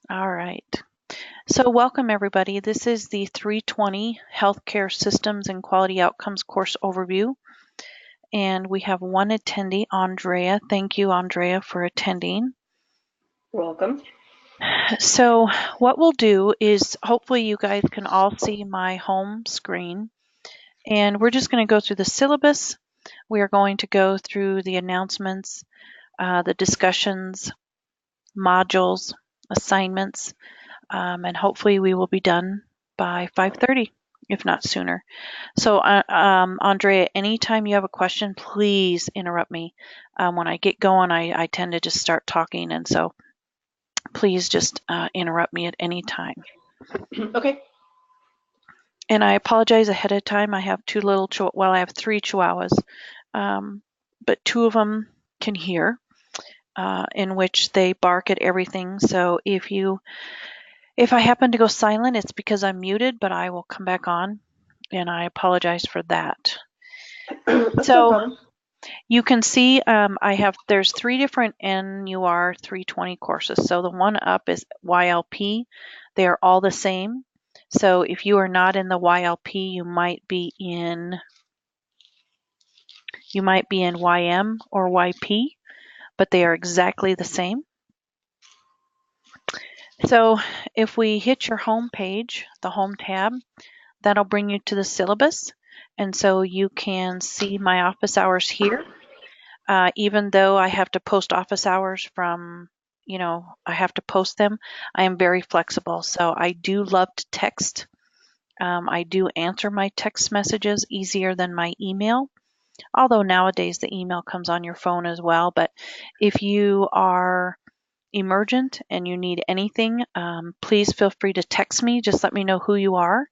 All right. So welcome everybody. This is the 320 Healthcare Systems and Quality Outcomes course overview. And we have one attendee, Andrea. Thank you, Andrea, for attending. You're welcome. So what we'll do is hopefully you guys can all see my home screen. And we're just going to go through the syllabus. We are going to go through the announcements, the discussions, modules, assignments, and hopefully we will be done by 5:30, if not sooner. So, Andrea, anytime you have a question, please interrupt me. When I get going, I tend to just start talking, and so please just interrupt me at any time. Okay. And I apologize ahead of time. I have I have three chihuahuas, but two of them can hear, in which they bark at everything. So if I happen to go silent, it's because I'm muted, but I will come back on, and I apologize for that. That's no So problem. you can see there's three different NUR320 courses. So the one up is YLP. They are all the same. So if you are not in the YLP, you might be in YM or YP, but they are exactly the same. So if we hit your home page, the home tab, that'll bring you to the syllabus. And so you can see my office hours here. Even though I have to post office hours I have to post them, I am very flexible. So I do love to text. I do answer my text messages easier than my email, although nowadays the email comes on your phone as well. But if you are emergent and you need anything, please feel free to text me. Just let me know who you are,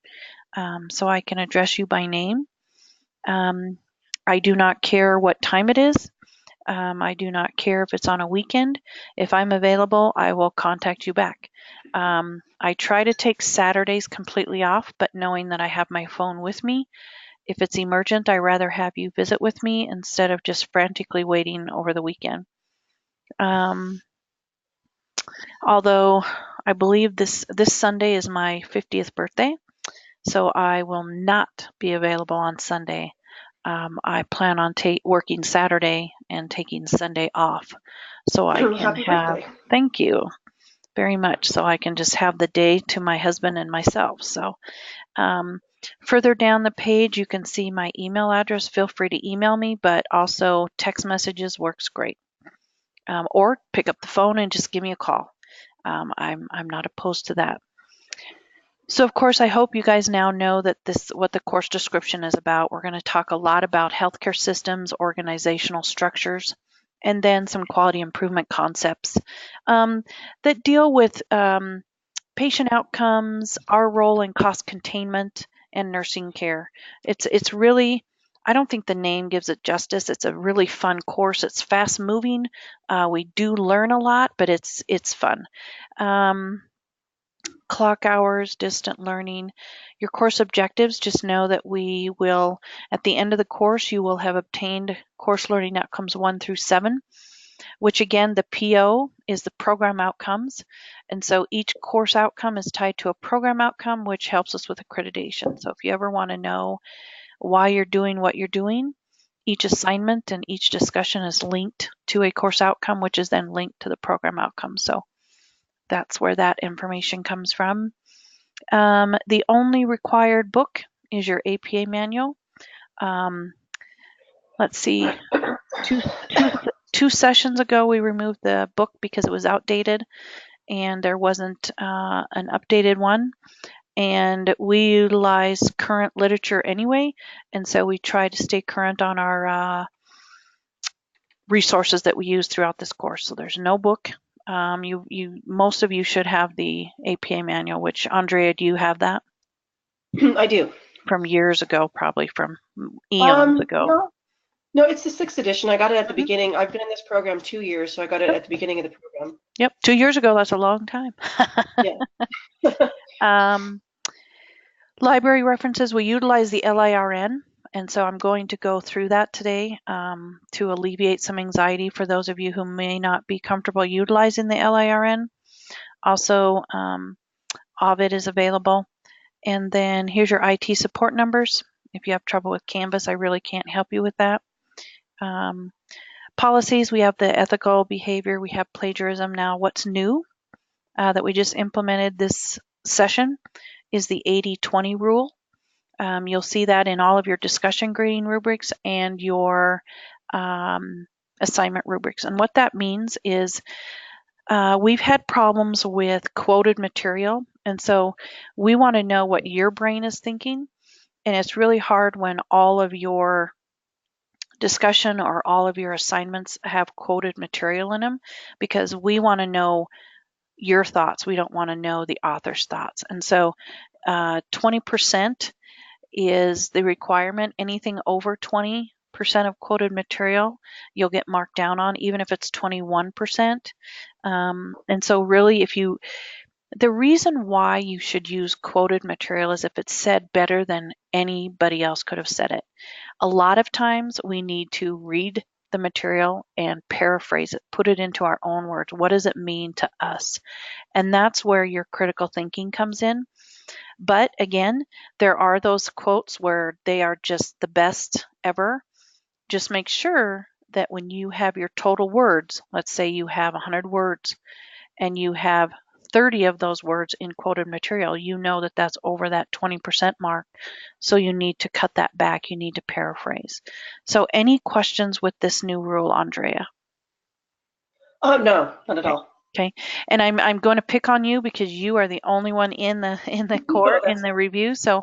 so I can address you by name. I do not care what time it is. I do not care if it's on a weekend. If I'm available, I will contact you back. I try to take Saturdays completely off, but knowing that I have my phone with me, if it's emergent, I rather have you visit with me instead of just frantically waiting over the weekend. Although I believe this Sunday is my 50th birthday, so I will not be available on Sunday. I plan on working Saturday and taking Sunday off, so I can Happy have. birthday. Thank you very much. So I can just have the day to my husband and myself. So further down the page, you can see my email address. Feel free to email me, but also text messages works great. Or pick up the phone and just give me a call. I'm not opposed to that. So of course, I hope you guys now know that what the course description is about. We're going to talk a lot about healthcare systems, organizational structures, and then some quality improvement concepts that deal with patient outcomes, our role in cost containment, and nursing care. It's really, I don't think the name gives it justice. It's a really fun course. It's fast moving. We do learn a lot, but it's fun. Clock hours, distant learning. Your course objectives, just know that we will, at the end of the course, you will have obtained course learning outcomes 1 through 7, which again, the PO is the program outcomes. And so each course outcome is tied to a program outcome, which helps us with accreditation. So if you ever want to know why you're doing what you're doing, each assignment and each discussion is linked to a course outcome, which is then linked to the program outcome. So that's where that information comes from. The only required book is your APA manual. Let's see, two sessions ago we removed the book because it was outdated and there wasn't an updated one. And we utilize current literature anyway, and so we try to stay current on our resources that we use throughout this course. So there's no book. Most of you should have the APA manual, which Andrea, do you have that? I do. From years ago, probably from eons ago. No, no, it's the sixth edition. I got it at the Mhm. beginning. I've been in this program 2 years, so I got it Yep. at the beginning of the program. Yep. 2 years ago, that's a long time. Yeah. um, Library references, we utilize the LIRN, and so I'm going to go through that today to alleviate some anxiety for those of you who may not be comfortable utilizing the LIRN. Also, Ovid is available. And then here's your IT support numbers. If you have trouble with Canvas, I really can't help you with that. Policies, we have the ethical behavior, we have plagiarism. Now, what's new that we just implemented this session is the 80-20 rule. You'll see that in all of your discussion grading rubrics and your assignment rubrics. And what that means is we've had problems with quoted material, and so we want to know what your brain is thinking. And it's really hard when all of your discussion or all of your assignments have quoted material in them, because we want to know your thoughts. We don't want to know the author's thoughts. And so 20% is the requirement. Anything over 20% of quoted material, you'll get marked down on, even if it's 21%. And so really, the reason why you should use quoted material is if it's said better than anybody else could have said it. A lot of times we need to read the material and paraphrase it, put it into our own words. What does it mean to us? And that's where your critical thinking comes in. But again, there are those quotes where they are just the best ever. Just make sure that when you have your total words, let's say you have 100 words and you have 30 of those words in quoted material, you know that that's over that 20% mark. So you need to cut that back. You need to paraphrase. So any questions with this new rule, Andrea? Oh, no, not at Okay. all. Okay. And I'm going to pick on you because you are the only one in the No, court in that's the review. So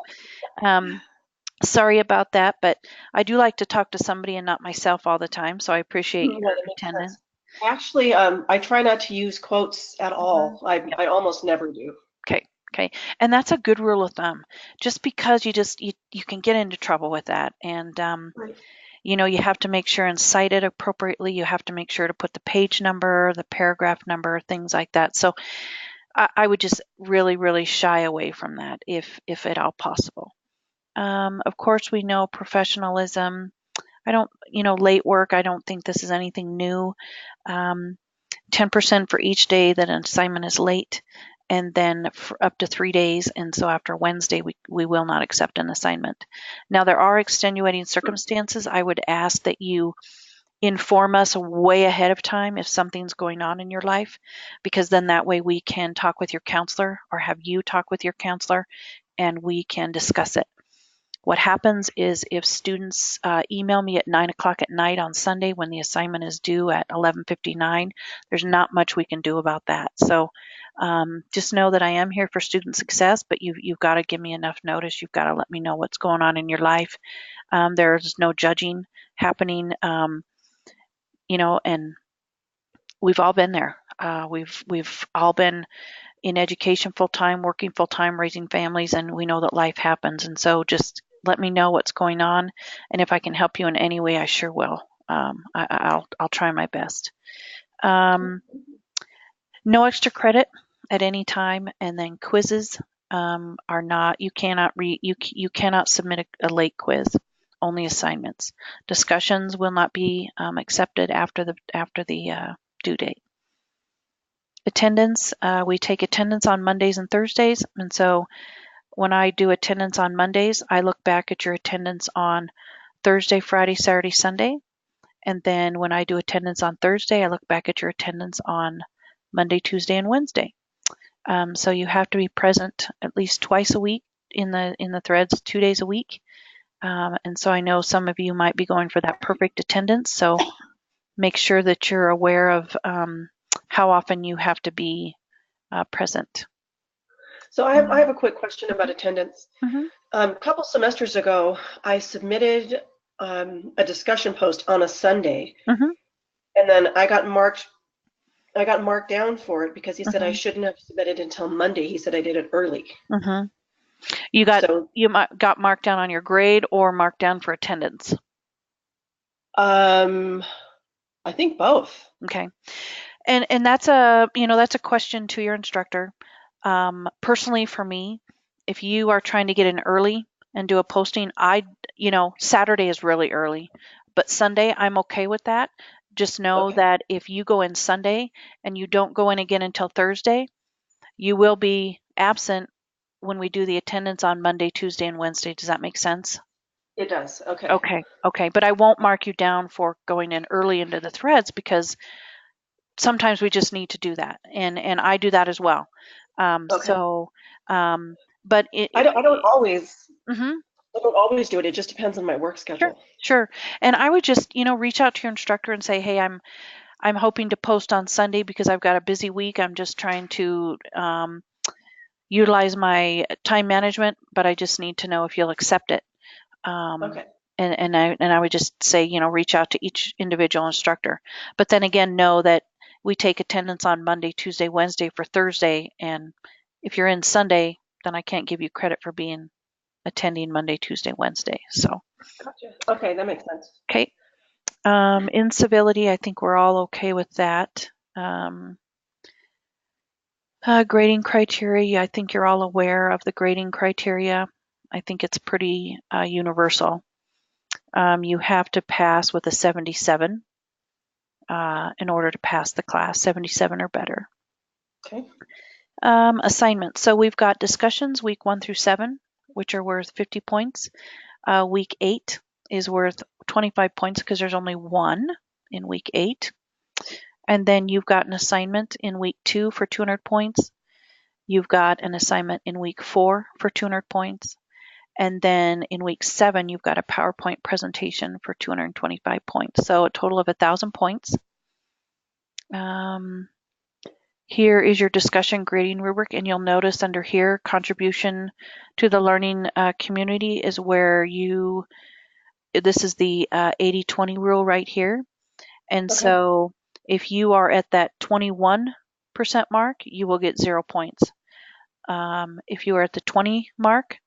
sorry about that, but I do like to talk to somebody and not myself all the time. So I appreciate no, your that makes attendance. sense. Actually, I try not to use quotes at Mhm. all. I almost never do. Okay. Okay. And that's a good rule of thumb. Just because you can get into trouble with that. And Right. you have to make sure and cite it appropriately. You have to make sure to put the page number, the paragraph number, things like that. So I would just really, really shy away from that if at all possible. Of course, we know professionalism. I don't, late work, I don't think this is anything new. 10% for each day that an assignment is late, and then for up to 3 days. And so after Wednesday, we will not accept an assignment. Now, there are extenuating circumstances. I would ask that you inform us way ahead of time if something's going on in your life, because then that way we can talk with your counselor or have you talk with your counselor and we can discuss it. What happens is if students email me at 9 o'clock at night on Sunday when the assignment is due at 11:59, there's not much we can do about that. So just know that I am here for student success, but you've got to give me enough notice. You've got to let me know what's going on in your life. There's no judging happening, and we've all been there. We've all been in education full time, working full time, raising families, and we know that life happens. And so just let me know what's going on, and if I can help you in any way, I sure will. I'll try my best. No extra credit at any time, and then quizzes are not. You cannot submit a late quiz. Only assignments. Discussions will not be accepted after the due date. Attendance, we take attendance on Mondays and Thursdays, and so when I do attendance on Mondays, I look back at your attendance on Thursday, Friday, Saturday, Sunday, and then when I do attendance on Thursday, I look back at your attendance on Monday, Tuesday, and Wednesday. So you have to be present at least twice a week in the threads, 2 days a week. And so I know some of you might be going for that perfect attendance, so make sure that you're aware of how often you have to be present. So I have a quick question about attendance. Mm-hmm. A couple semesters ago, I submitted a discussion post on a Sunday, Mm-hmm. and then I got marked down for it because he said I Mm-hmm. shouldn't have submitted until Monday. He said I did it early. Mm-hmm. So Got marked down on your grade or marked down for attendance. I think both. Okay. And that's a question to your instructor. Personally, for me, if you are trying to get in early and do a posting, Saturday is really early, but Sunday I'm okay with that. Just know Okay. that if you go in Sunday and you don't go in again until Thursday, You will be absent when we do the attendance on Monday, Tuesday, and Wednesday. Does that make sense? It does. Okay. Okay, okay. But I won't mark you down for going in early into the threads because sometimes we just need to do that, and I do that as well. Okay. Um, but I don't always mhm, I don't always do it. It just depends on my work sure, schedule. sure. And I would just, reach out to your instructor and say, hey, I'm hoping to post on Sunday because I've got a busy week. I'm just trying to utilize my time management, but I just need to know if you'll accept it. Um, Okay. and I would just say, reach out to each individual instructor. But then again, know that we take attendance on Monday, Tuesday, Wednesday for Thursday, and if you're in Sunday, then I can't give you credit for being attending Monday, Tuesday, Wednesday. So, Gotcha. Okay, that makes sense. okay. Incivility, I think we're all okay with that. Um, Grading criteria, I think you're all aware of the grading criteria. I think it's pretty universal. You have to pass with a 77 in order to pass the class, 77 or better. Okay. Assignments. So we've got discussions week 1 through 7, which are worth 50 points. Week 8 is worth 25 points because there's only one in week 8. And then you've got an assignment in week 2 for 200 points. You've got an assignment in week 4 for 200 points. And then in week 7, you've got a PowerPoint presentation for 225 points. So a total of 1,000 points. Here is your discussion grading rubric, and you'll notice under here, contribution to the learning community is where this is the 80-20 rule right here. And Okay. so if you are at that 21% mark, you will get 0 points. If you are at the 20 mark,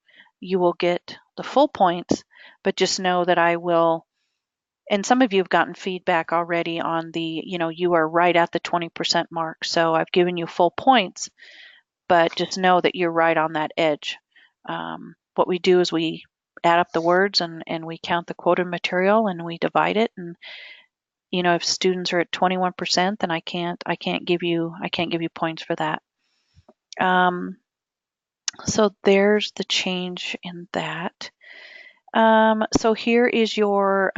you will get the full points, but just know that I will, and some of you have gotten feedback already on you are right at the 20% mark. So I've given you full points, but just know that you're right on that edge. What we do is we add up the words and we count the quoted material and we divide it. And if students are at 21%, then I can't give you points for that. So there's the change in that. So here is your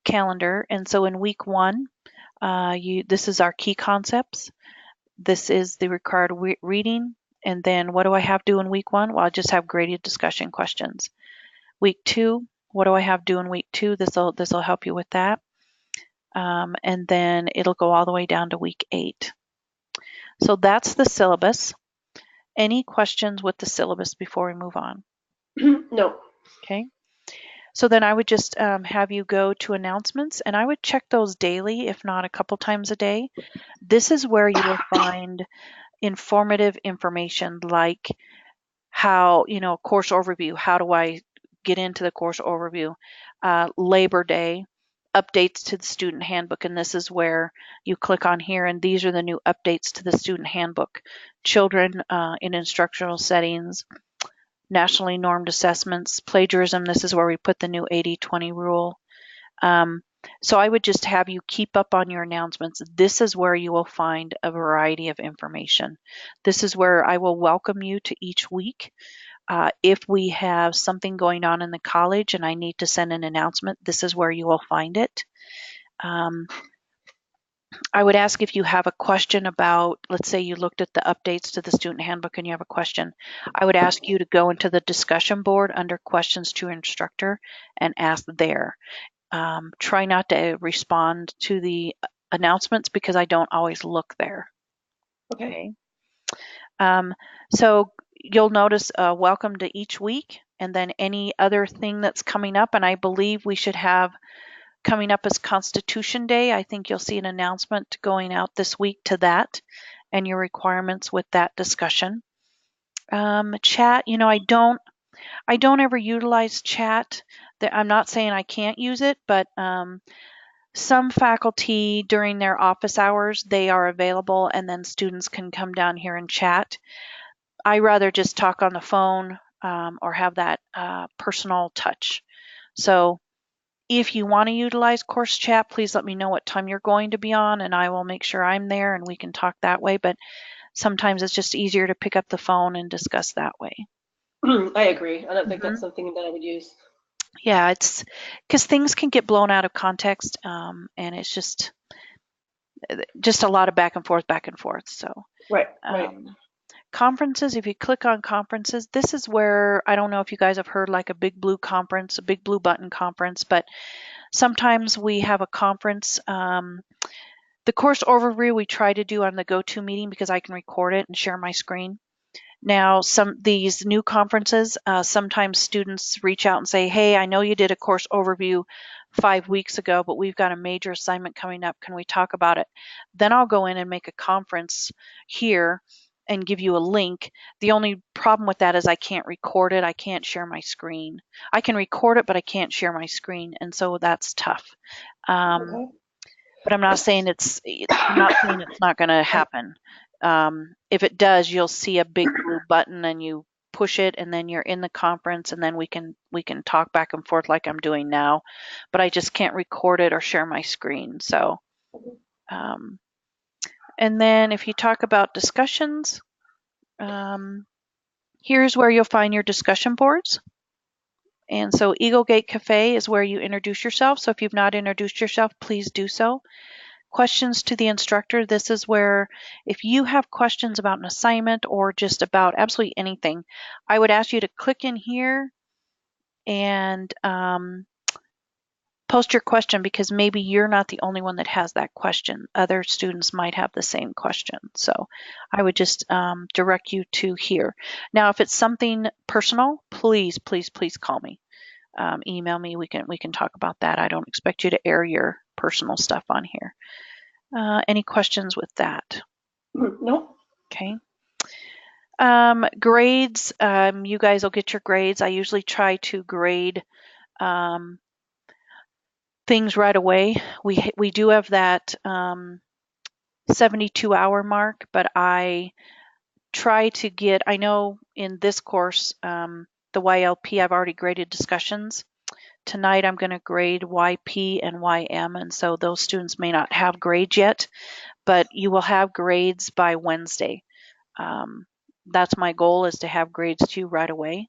calendar. And so in week 1, this is our key concepts. This is the required reading. And then what do I have due in week 1? Well, I just have graded discussion questions. Week 2, what do I have due in week 2? This will help you with that. And then it'll go all the way down to week 8. So that's the syllabus. Any questions with the syllabus before we move on? No. Okay. So then I would just have you go to announcements, and I would check those daily, if not a couple times a day. This is where you will find informative information like how, course overview. How do I get into the course overview? Labor Day, updates to the student handbook, and this is where you click on here, and these are the new updates to the student handbook. Children in instructional settings, nationally normed assessments, plagiarism, this is where we put the new 80-20 rule. So I would just have you keep up on your announcements. This is where you will find a variety of information. This is where I will welcome you to each week. If we have something going on in the college and I need to send an announcement, this is where you will find it. I would ask if you have a question about, let's say you looked at the updates to the student handbook and you have a question, I would ask you to go into the discussion board under questions to instructor and ask there. Try not to respond to the announcements because I don't always look there. Okay. So you'll notice welcome to each week and then any other thing that's coming up. And I believe we should have coming up as Constitution Day. I think you'll see an announcement going out this week to that and your requirements with that discussion. Chat, I don't ever utilize chat. I'm not saying I can't use it, but some faculty during their office hours, they are available and then students can come down here and chat. I rather just talk on the phone or have that personal touch. So If you want to utilize course chat, please let me know what time you're going to be on, and I will make sure I'm there and we can talk that way. But sometimes it's just easier to pick up the phone and discuss that way. I agree. I don't think Hmm. that's something that I would use. Yeah, it's because things can get blown out of context, and it's just a lot of back and forth, back and forth. So Right, right. um, conferences, if you click on conferences, this is where I don't know if you guys have heard like a big blue conference, a big blue button conference, but sometimes we have a conference. The course overview we try to do on the GoToMeeting because I can record it and share my screen. Now, some these new conferences, sometimes students reach out and say, "Hey, I know you did a course overview 5 weeks ago, but we've got a major assignment coming up. Can we talk about it?" Then I'll go in and make a conference here and give you a link. The only problem with that is I can't record it. I can't share my screen. I can record it, but I can't share my screen, and so that's tough. Um, Okay. but I'm not saying it's not going to happen. If it does, you'll see a big blue button and you push it, and then you're in the conference, and then we can talk back and forth like I'm doing now. But I just can't record it or share my screen. So, um, and then if you talk about discussions, um, here's where you'll find your discussion boards. And so Eagle Gate Cafe is where you introduce yourself. So if you've not introduced yourself, please do so. Questions to the instructor. This is where if you have questions about an assignment or just about absolutely anything, I would ask you to click in here and post your question, because maybe you're not the only one that has that question. Other students might have the same question. So I would just direct you to here. Now, if it's something personal, please, please, please call me. Email me. We can talk about that. I don't expect you to air your personal stuff on here. Any questions with that? Nope. Okay. Grades, you guys will get your grades. I usually try to grade um, things right away. We do have that 72-hour mark, but I try to get, I know in this course, the YLP, I've already graded discussions. Tonight I'm going to grade YP and YM, and so those students may not have grades yet, but you will have grades by Wednesday. Um, that's my goal, is to have grades to you right away.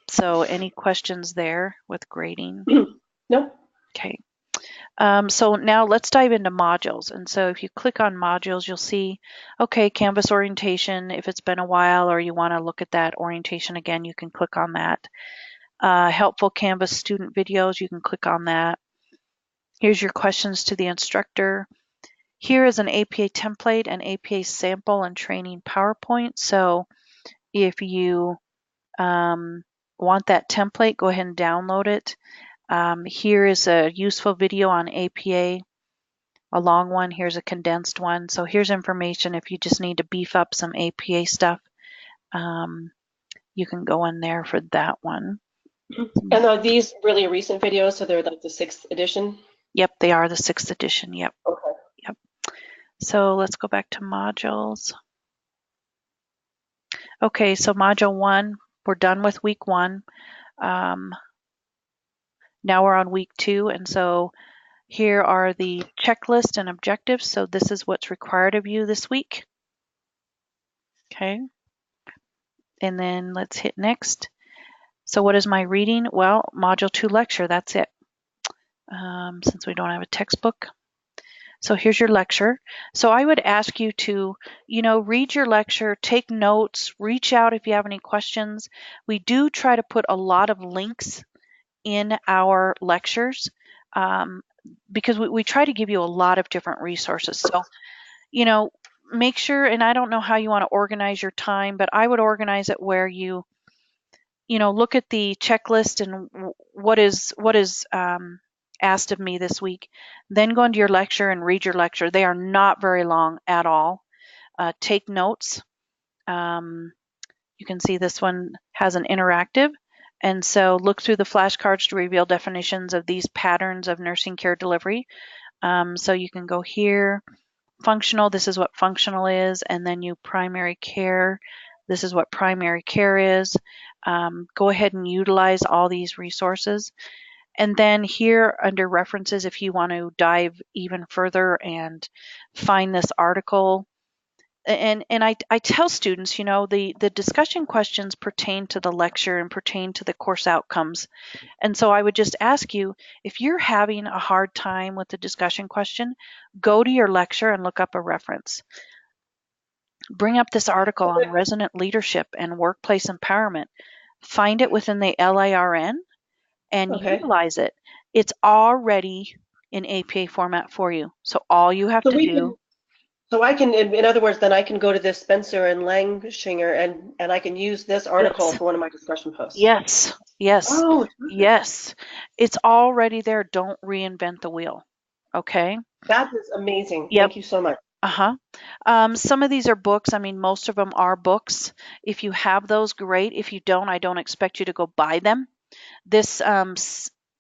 So any questions there with grading? Nope. Okay. So now let's dive into modules. And so if you click on modules, you'll see, okay, Canvas orientation. If it's been a while or you want to look at that orientation again, you can click on that. Helpful Canvas student videos, you can click on that. Here's your questions to the instructor. Here is an APA template, an APA sample and training PowerPoint. So if you want that template, go ahead and download it. Here is a useful video on APA, a long one. Here's a condensed one. So here's information if you just need to beef up some APA stuff. You can go in there for that one. And are these really recent videos? So they're like the 6th edition? Yep, they are the 6th edition. Yep. Okay. Yep. So let's go back to modules. Okay, so module 1, we're done with week 1. Now we're on week 2, and so here are the checklist and objectives. So this is what's required of you this week. Okay. And then let's hit next. So what is my reading? Well, module 2 lecture, that's it. Since we don't have a textbook. So here's your lecture. So I would ask you to, read your lecture, take notes, reach out if you have any questions. We do try to put a lot of links in our lectures, because we try to give you a lot of different resources. So, make sure, and I don't know how you want to organize your time, but I would organize it where you look at the checklist and what is asked of me this week. Then go into your lecture and read your lecture. They are not very long at all. Take notes. You can see this one has an interactive. And so look through the flashcards to reveal definitions of these patterns of nursing care delivery. So you can go here, functional, this is what functional is, and then you primary care, this is what primary care is. Go ahead and utilize all these resources. And then here under references, if you want to dive even further and find this article, and I tell students, the discussion questions pertain to the lecture and pertain to the course outcomes. And so I would just ask you, if you're having a hard time with the discussion question, go to your lecture and look up a reference. Bring up this article on resonant leadership and workplace empowerment. Find it within the LIRN and Okay. utilize it. It's already in APA format for you. So all you have So to we do. can, so I can, in other words, then I can go to this Spencer and Langshinger and I can use this article Yes. for one of my discussion posts. Yes. Yes. Oh, terrific. Yes. It's already there. Don't reinvent the wheel. Okay. That is amazing. Yep. Thank you so much. Uh-huh. Some of these are books. I mean, most of them are books. If you have those, great. If you don't, I don't expect you to go buy them. This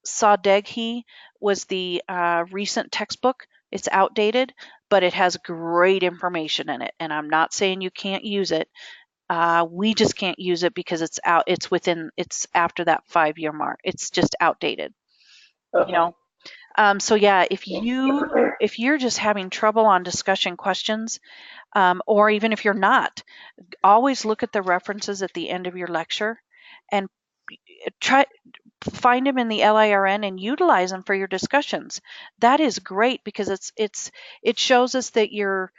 Sadeghi was the recent textbook. It's outdated, but it has great information in it. And I'm not saying you can't use it. We just can't use it because it's out. It's after that 5-year mark. It's just outdated. You Okay. know. So yeah, if you're just having trouble on discussion questions, or even if you're not, always look at the references at the end of your lecture and try find them in the LIRN and utilize them for your discussions. That is great because it shows us that you're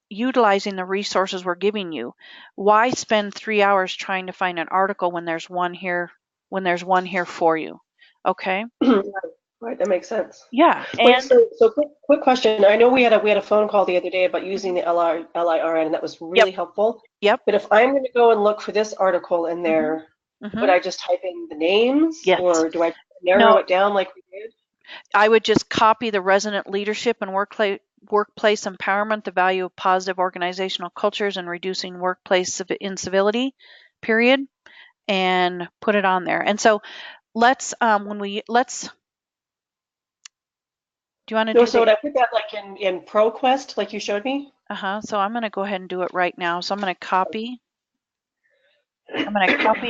utilizing the resources we're giving you. Why spend 3 hours trying to find an article when there's one here for you? Okay. Right, that makes sense. Yeah. Wait, And so quick question. I know we had a phone call the other day about using the LIRN, and that was yep. really helpful. Yep. But if I'm going to go and look for this article in hmm there, would hmm I just type in the names, Yes. or do I narrow No, it down like we did? I would just copy the resonant leadership and workplace empowerment, the value of positive organizational cultures and reducing workplace incivility, period, and put it on there. And so let's do you want to No, do so the would I put that like in ProQuest, like you showed me? so I'm going to go ahead and do it right now. So I'm going to copy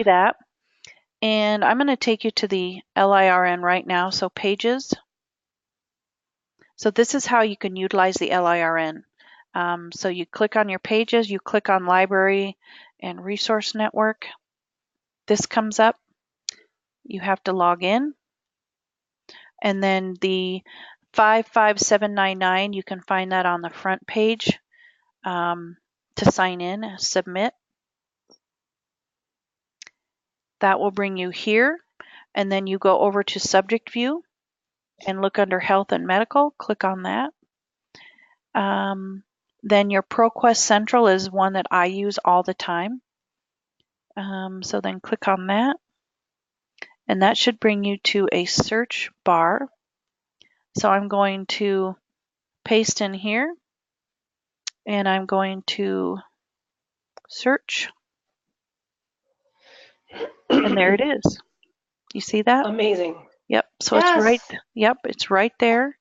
that, and I'm going to take you to the LIRN right now. So pages. So this is how you can utilize the LIRN. So you click on your pages, you click on library and resource network. This comes up. You have to log in. And then the 55799, you can find that on the front page to sign in, submit. That will bring you here. And then you go over to subject view and look under health and medical. Click on that. Then your ProQuest Central is one that I use all the time. So then click on that, and that should bring you to a search bar. So I'm going to paste in here, and I'm going to search, and there it is. You see that? Amazing. Yep. So it's right. Yes. Yep, it's right there.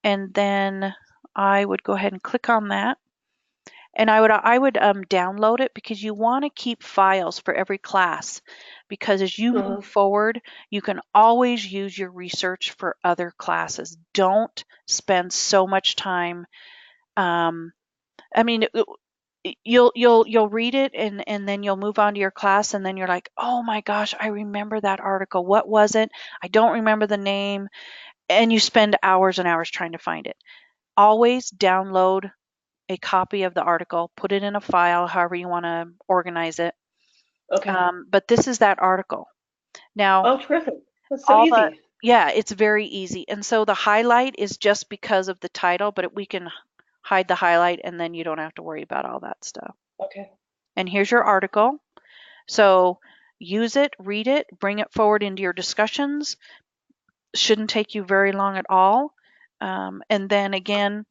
And then I would go ahead and click on that. And I would download it because you want to keep files for every class, because as you move forward, you can always use your research for other classes. Don't spend so much time. I mean, you'll read it and then you'll move on to your class and then you're like, oh my gosh, I remember that article. What was it? I don't remember the name. And you spend hours and hours trying to find it. Always download a copy of the article, put it in a file, however you want to organize it. Okay. But this is that article. Now, Oh, terrific. That's so all the, easy. yeah, it's very easy. And so the highlight is just because of the title, but we can hide the highlight and then you don't have to worry about all that stuff. Okay. And here's your article. So use it, read it, bring it forward into your discussions. Shouldn't take you very long at all. And then again,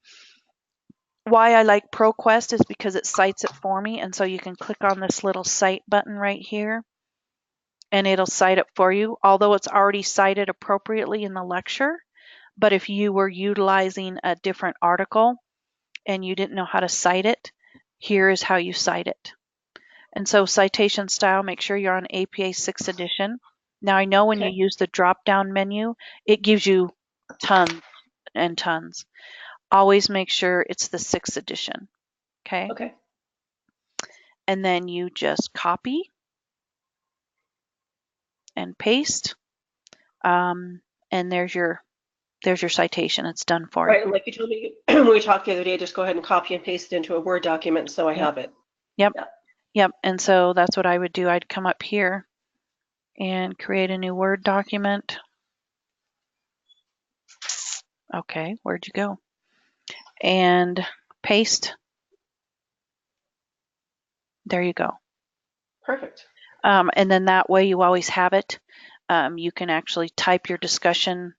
why I like ProQuest is because it cites it for me. And so you can click on this little cite button right here and it'll cite it for you, although it's already cited appropriately in the lecture. But if you were utilizing a different article and you didn't know how to cite it, here is how you cite it. And so citation style, make sure you're on APA 6th edition. Now I know when you Okay. use the drop down menu, it gives you tons and tons. Always make sure it's the 6th edition. Okay. Okay. And then you just copy and paste. And there's your citation. It's done for you. Right. And like you told me when we talked the other day, just go ahead and copy and paste it into a Word document so I Yep. have it. Yep. Yeah. Yep. And so that's what I would do. I'd come up here and create a new Word document. Okay, where'd you go? And paste. There you go. Perfect. And then that way you always have it. You can actually type your discussion.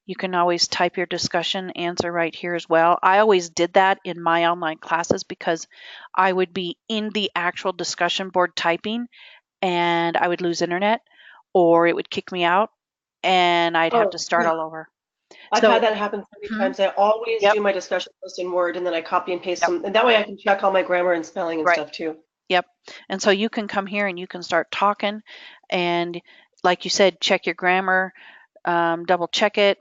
You can always type your discussion answer right here as well. I always did that in my online classes because I would be in the actual discussion board typing and I would lose internet or it would kick me out and I'd have Oh, to start yeah. all over. I've had So, that happen so many hmm, times. I always yep, do my discussion post in Word and then I copy and paste yep, them. And that way I can check all my grammar and spelling and right, stuff too. yep. And so you can come here and you can start talking and like you said, check your grammar, double check it,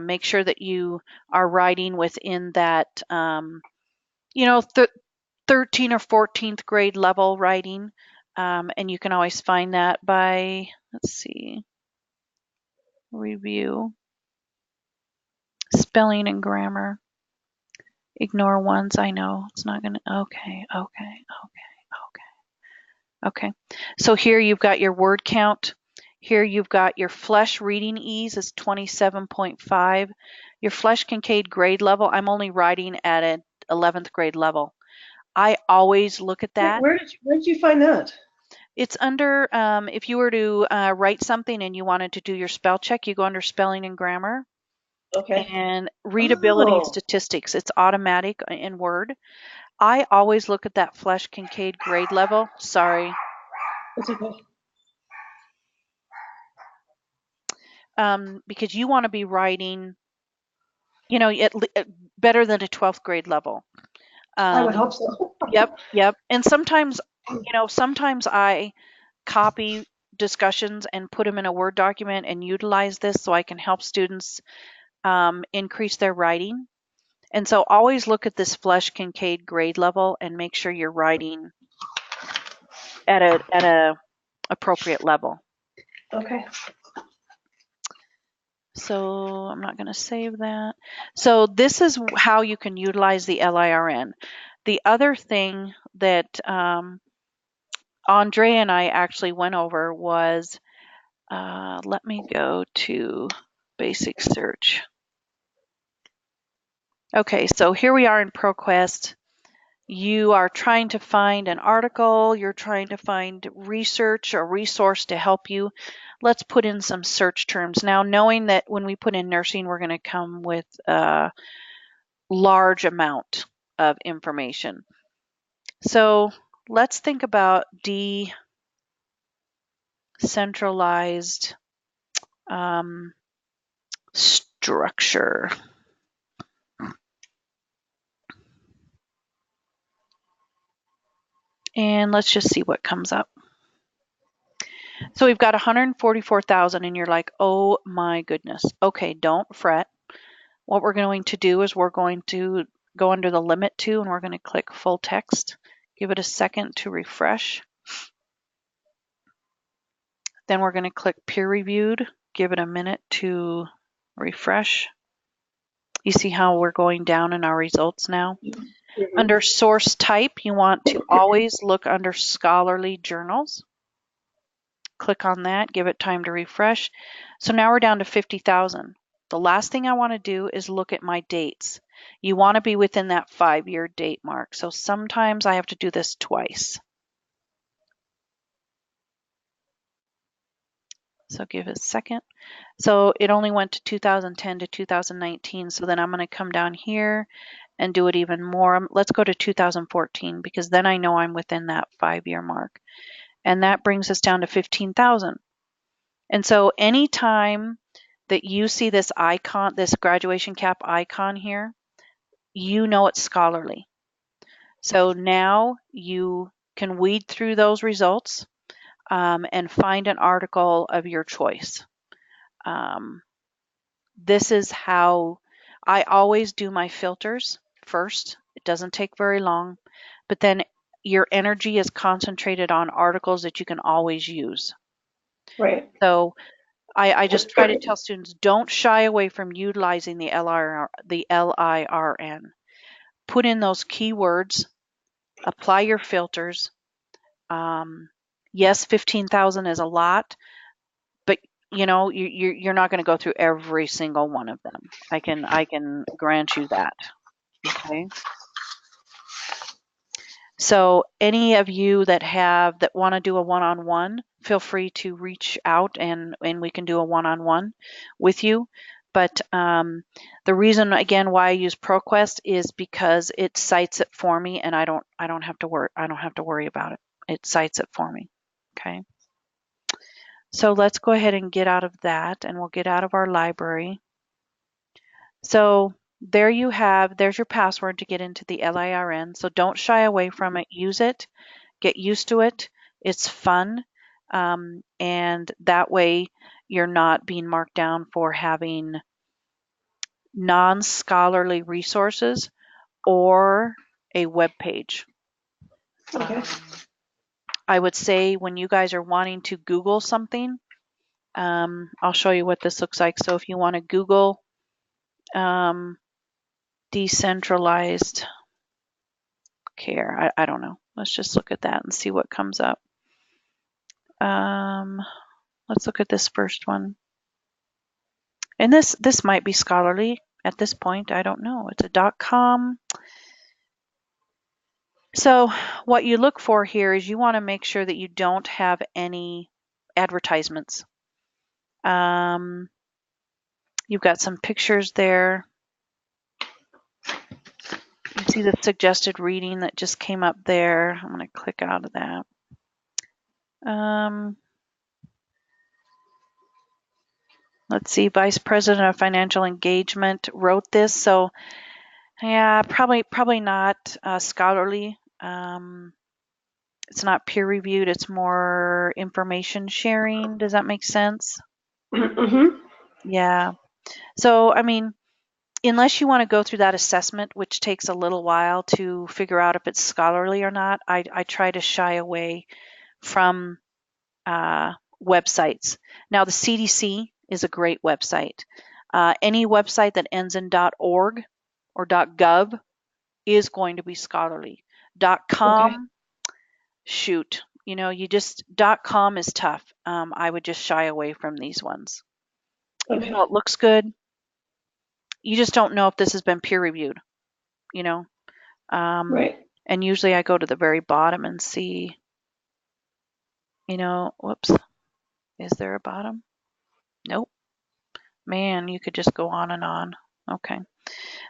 make sure that you are writing within that, you know, 13th or 14th grade level writing. And you can always find that by, let's see, review, spelling and grammar. Ignore ones I know. It's not going to, okay, okay, okay, okay. So here you've got your word count. Here you've got your Flesch reading ease is 27.5. Your Flesch Kincaid grade level, I'm only writing at an 11th grade level. I always look at that. Where did you find that? It's under, if you were to write something and you wanted to do your spell check, you go under spelling and grammar Okay. and readability Oh, statistics. It's automatic in Word. I always look at that Flesch Kincaid grade level. Sorry. that's okay. Because you want to be writing, you know, better than a 12th grade level. I would Um, hope so. yep, yep. And sometimes, you know, sometimes I copy discussions and put them in a Word document and utilize this so I can help students increase their writing. And so always look at this Flesch Kincaid grade level and make sure you're writing at a appropriate level. Okay. So I'm not going to save that. So this is how you can utilize the LIRN. The other thing that Andre and I actually went over was, let me go to basic search. Okay, so here we are in ProQuest. You are trying to find an article, you're trying to find research or resource to help you. Let's put in some search terms. Now, knowing that when we put in nursing, we're going to come with a large amount of information. So let's think about decentralized structure. And let's just see what comes up. So we've got 144,000 and you're like, oh my goodness. Okay, don't fret. What we're going to do is we're going to go under the limit to and we're going to click full text. Give it a second to refresh. Then we're going to click peer reviewed. Give it a minute to refresh. You see how we're going down in our results now? Mhm. Under source type, you want to always look under scholarly journals. Click on that, give it time to refresh. So now we're down to 50,000. The last thing I want to do is look at my dates. You want to be within that 5-year date mark. So sometimes I have to do this twice. So give it a second. So it only went to 2010 to 2019. So then I'm going to come down here and do it even more. Let's go to 2014 because then I know I'm within that 5-year mark. And that brings us down to 15,000. And so anytime that you see this icon, this graduation cap icon here, you know it's scholarly. So now you can weed through those results. and find an article of your choice. This is how I always do my filters first. It doesn't take very long, but then your energy is concentrated on articles that you can always use. Right. So I just try to tell students, don't shy away from utilizing the LIRN. Put in those keywords, apply your filters. Yes, 15,000 is a lot, but you're not going to go through every single one of them. I can grant you that. Okay. So any of you that want to do a one-on-one, feel free to reach out and we can do a one-on-one with you. But the reason again why I use ProQuest is because it cites it for me, and I don't have to worry about it. It cites it for me. Okay. So let's go ahead and get out of that, and we'll get out of our library. So there's your password to get into the LIRN. So don't shy away from it. Use it. Get used to it. It's fun. And that way you're not being marked down for having non-scholarly resources or a web page. Okay. I would say when you guys are wanting to Google something, I'll show you what this looks like. So if you want to Google decentralized care, I don't know. Let's just look at that and see what comes up. Let's look at this first one. And this might be scholarly at this point. I don't know. It's a .com. So what you look for here is you want to make sure that you don't have any advertisements. You've got some pictures there. You see the suggested reading that just came up there. I'm going to click out of that. Let's see, Vice President of Financial Engagement wrote this, so yeah, probably not scholarly. It's not peer reviewed. It's more information sharing. Does that make sense? Mm-hmm. Yeah. So, I mean, unless you want to go through that assessment, which takes a little while to figure out if it's scholarly or not, I try to shy away from websites. Now, the CDC is a great website. Any website that ends in .org or .gov is going to be scholarly. .com, Okay. shoot, you just .com is tough. I would just shy away from these ones. Even Okay. though it looks good, you just don't know if this has been peer reviewed, you know. Right. And usually I go to the very bottom and see, whoops, is there a bottom? Nope. Man, you could just go on and on. Okay.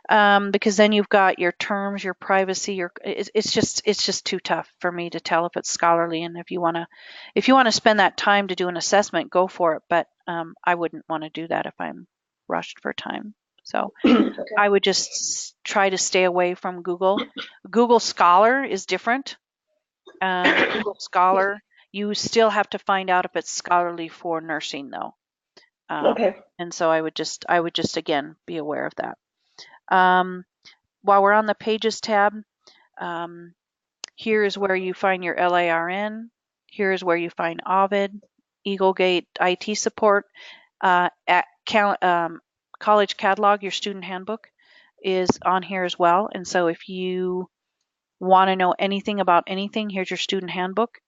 Because then you've got your terms, your privacy, it's just too tough for me to tell if it's scholarly. And if you want to spend that time to do an assessment, go for it. But I wouldn't want to do that if I'm rushed for time. So Okay. I would just try to stay away from Google. Google Scholar is different. Google Scholar, you still have to find out if it's scholarly for nursing though. Okay. And so I would just again be aware of that. While we're on the Pages tab, here is where you find your LIRN. Here is where you find Ovid, Eaglegate IT support. At College Catalog, your student handbook is on here as well. And so if you want to know anything about anything, here's your student handbook.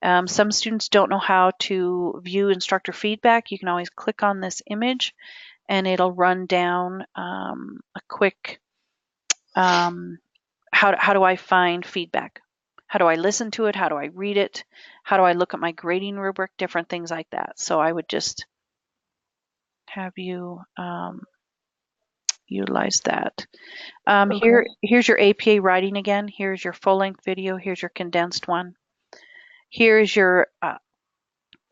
Some students don't know how to view instructor feedback. You can always click on this image and it'll run down a quick how do I find feedback? How do I listen to it? How do I read it? How do I look at my grading rubric? Different things like that. So I would just have you utilize that. Okay. Here's your APA writing again. Here's your full-length video. Here's your condensed one. Here's your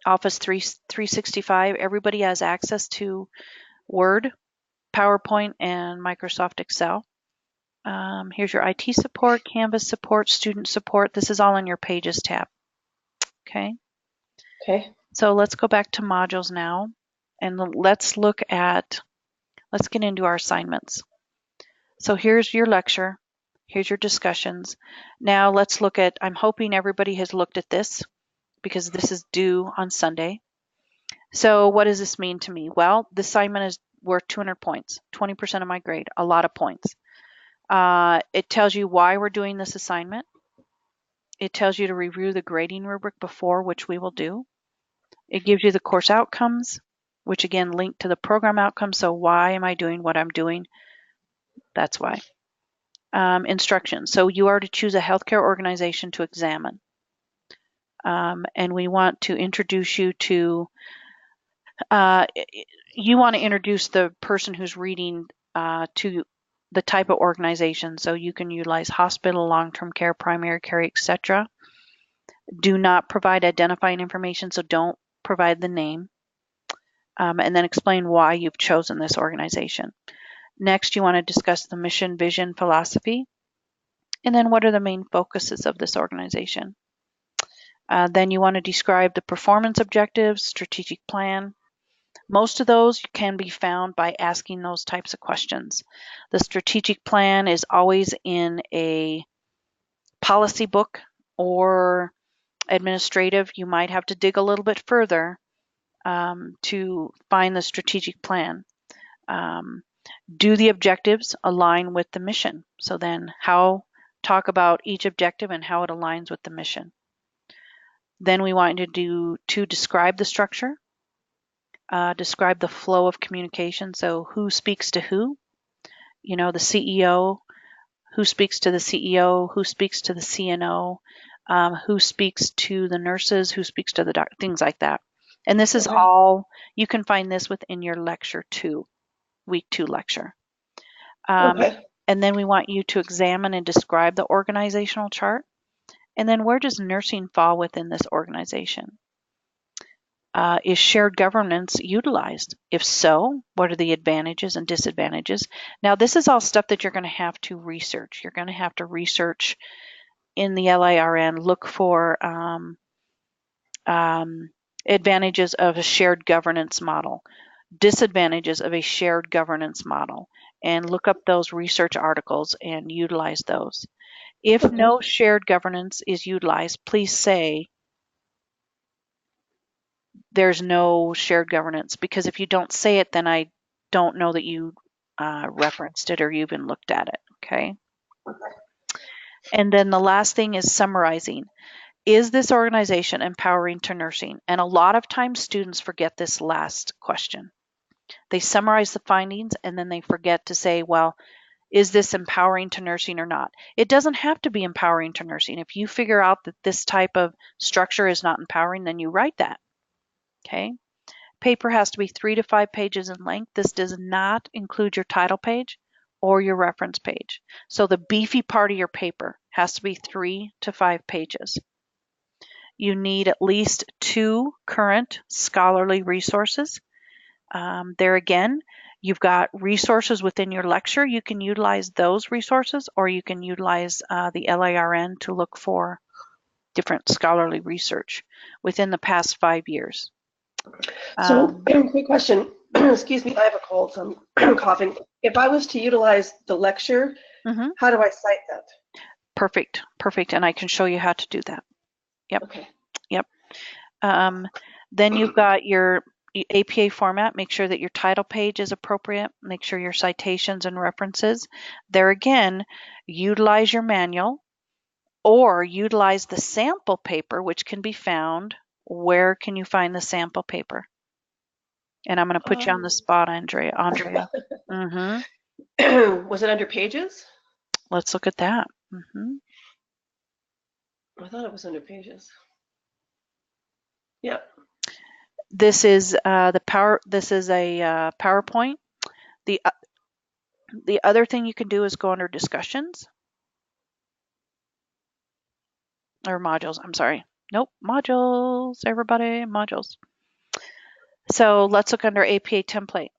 Office 365. Everybody has access to Word, PowerPoint, and Microsoft Excel. Here's your IT support, Canvas support, student support. This is all in your Pages tab. Okay. Okay. So let's go back to modules now, and let's get into our assignments. So here's your lecture. Here's your discussions. Now let's look at, I'm hoping everybody has looked at this because this is due on Sunday. So what does this mean to me? Well, the assignment is worth 200 points, 20% of my grade, a lot of points. It tells you why we're doing this assignment. It tells you to review the grading rubric before, which we will do. It gives you the course outcomes, which again link to the program outcomes. So why am I doing what I'm doing? That's why. Instructions. So you are to choose a healthcare organization to examine. And we want to introduce you to, you want to introduce the person who's reading to the type of organization. So you can utilize hospital, long-term care, primary care, etc. Do not provide identifying information, so don't provide the name. And then explain why you've chosen this organization. Next, you want to discuss the mission, vision, philosophy, and then what are the main focuses of this organization. Then you want to describe the performance objectives, strategic plan. Most of those can be found by asking those types of questions. The strategic plan is always in a policy book or administrative. You might have to dig a little bit further to find the strategic plan. Do the objectives align with the mission? So then talk about each objective and how it aligns with the mission. Then we want you to describe the structure, describe the flow of communication. So who speaks to who? You know, the CEO, who speaks to the CEO, who speaks to the CNO, who speaks to the nurses, who speaks to the doctor, things like that. And this is all, you can find this within your lecture 2, week 2 lecture. And then we want you to examine and describe the organizational chart. And then where does nursing fall within this organization? Is shared governance utilized? If so, what are the advantages and disadvantages? Now, this is all stuff that you're going to have to research. You're going to have to research in the LIRN, look for advantages of a shared governance model, disadvantages of a shared governance model, and look up those research articles and utilize those. If no shared governance is utilized, please say there's no shared governance, because if you don't say it, then I don't know that you referenced it or you even looked at it, okay? And then the last thing is summarizing. Is this organization empowering to nursing? And a lot of times students forget this last question. They summarize the findings and then they forget to say, well, is this empowering to nursing or not? It doesn't have to be empowering to nursing. If you figure out that this type of structure is not empowering, then you write that, okay? Paper has to be 3 to 5 pages in length. This does not include your title page or your reference page. So the beefy part of your paper has to be 3 to 5 pages. You need at least 2 current scholarly resources. There again, you've got resources within your lecture. You can utilize those resources, or you can utilize the LIRN to look for different scholarly research within the past 5 years. So, quick question. Excuse me, I have a cold, so I'm coughing. If I was to utilize the lecture, how do I cite that? Perfect. And I can show you how to do that. Yep. Okay. Yep. Then you've got your APA format. Make sure that your title page is appropriate. Make sure your citations and references. There again, utilize your manual or utilize the sample paper, which can be found. Where can you find the sample paper? And I'm going to put you on the spot, Andrea. Was it under pages? Let's look at that. I thought it was under pages. Yep. This is This is a PowerPoint. The other thing you can do is go under discussions or modules. I'm sorry. Nope, modules. Everybody, modules. So let's look under APA template.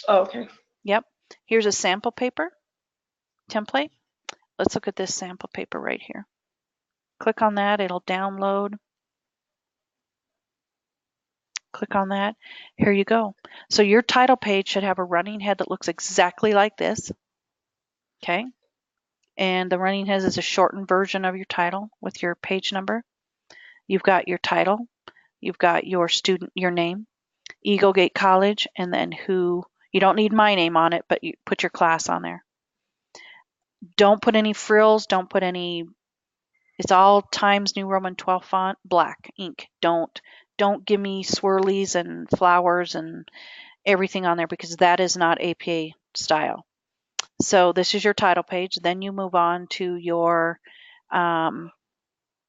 Oh, okay. Yep. Here's a sample paper template. Let's look at this sample paper right here. Click on that. It'll download. Click on that. Here you go. So your title page should have a running head that looks exactly like this. Okay. And the running head is a shortened version of your title with your page number. You've got your title. You've got your student, your name, Eagle Gate College, and then who. You don't need my name on it, but you put your class on there. Don't put any frills. Don't put any. It's all Times New Roman 12 font, black ink. Don't give me swirlies and flowers and everything on there, because that is not APA style. So this is your title page. Then you move on to your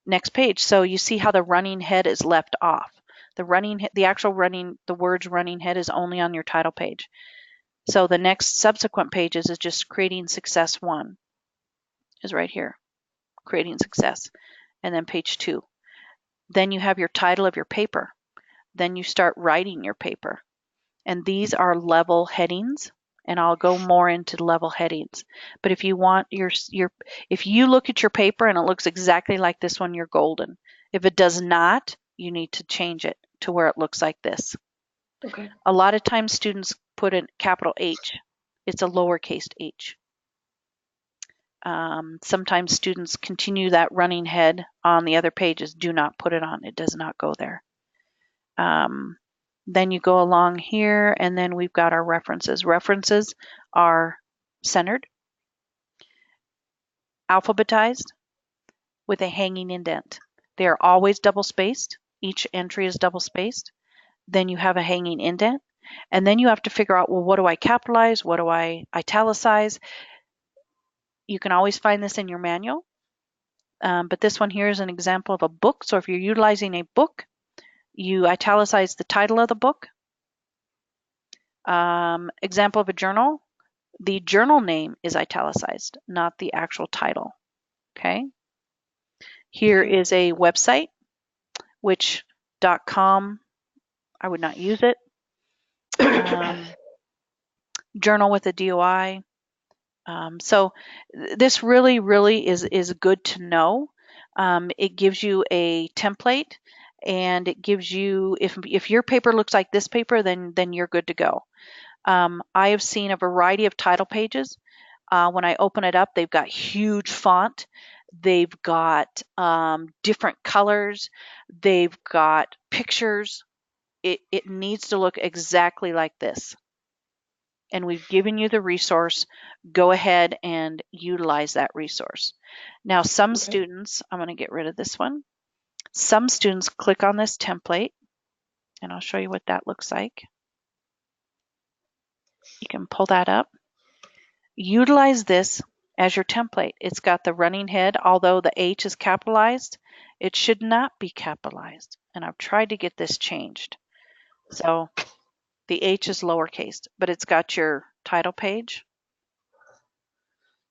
next page. So you see how the running head is left off. The words running head is only on your title page. So the next subsequent pages is just creating success 1 is right here, creating success, and then page 2. Then you have your title of your paper. Then you start writing your paper. And these are level headings, and I'll go more into level headings. But if you want if you look at your paper and it looks exactly like this one, you're golden. If it does not, you need to change it to where it looks like this. Okay. A lot of times students put a capital H. It's a lowercase h. Sometimes students continue that running head on the other pages. Do not put it on. It does not go there. Then you go along here, and then we've got our references. References are centered, alphabetized, with a hanging indent. They are always double spaced. Each entry is double spaced. Then you have a hanging indent. And then you have to figure out, well, what do I capitalize? What do I italicize? You can always find this in your manual. But this one here is an example of a book. So if you're utilizing a book, you italicize the title of the book. Example of a journal. The journal name is italicized, not the actual title. Okay. Here is a website, which .com, I would not use it. Journal with a DOI. So this really is good to know. It gives you a template, and it gives you, if your paper looks like this paper, then you're good to go. I have seen a variety of title pages. When I open it up, they've got huge font. They've got different colors. They've got pictures. It needs to look exactly like this. And we've given you the resource. Go ahead and utilize that resource. Now, some students, I'm going to get rid of this one. Some students click on this template, and I'll show you what that looks like. You can pull that up. Utilize this as your template. It's got the running head. Although the H is capitalized, it should not be capitalized. And I've tried to get this changed. So the H is lowercase, but it's got your title page.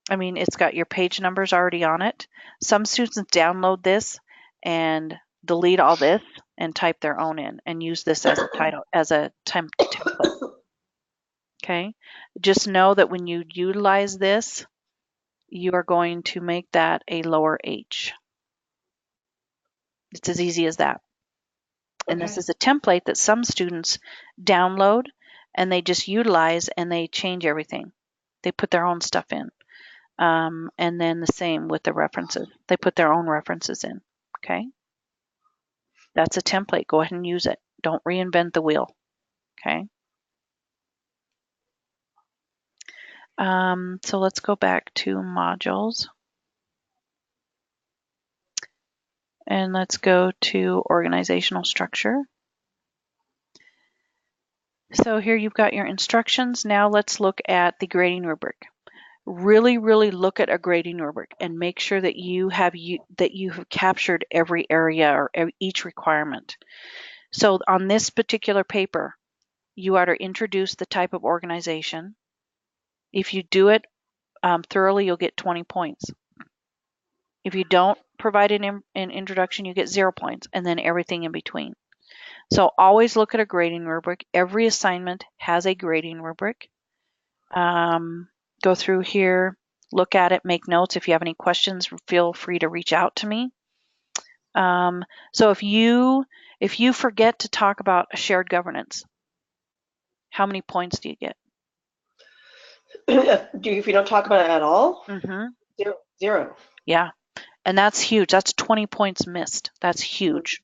It's got your page numbers already on it. Some students download this and delete all this and type their own in and use this as a title, as a template. Okay. Just know that when you utilize this, you are going to make that a lower h. It's as easy as that. And this is a template that some students download and they just utilize, and they change everything. They put their own stuff in. And then the same with the references. They put their own references in. Okay. That's a template. Go ahead and use it. Don't reinvent the wheel. Okay. So let's go back to modules. And let's go to organizational structure. So here you've got your instructions. Now let's look at the grading rubric. Really look at a grading rubric and make sure that you have captured every area or each requirement. So on this particular paper, you are to introduce the type of organization. If you do it thoroughly, you'll get 20 points. If you don't provide an introduction, you get 0 points, and then everything in between. So always look at a grading rubric. Every assignment has a grading rubric. Go through here, look at it, make notes. If you have any questions, feel free to reach out to me. So if you If you forget to talk about a shared governance, how many points do you get? If you don't talk about it at all? Mm-hmm. Zero. Yeah. And that's huge. That's 20 points missed. That's huge.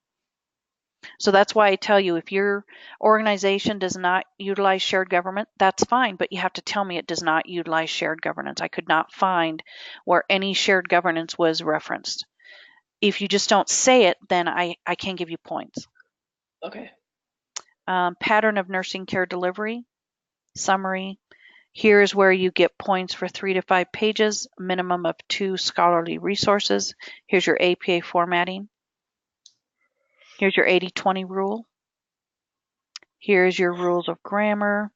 So that's why I tell you, if your organization does not utilize shared government, that's fine, but you have to tell me it does not utilize shared governance. I could not find where any shared governance was referenced. If you just don't say it, then I can't give you points. Okay. Pattern of nursing care delivery, summary. Here's where you get points for 3 to 5 pages, minimum of 2 scholarly resources. Here's your APA formatting. Here's your 80-20 rule. Here's your rules of grammar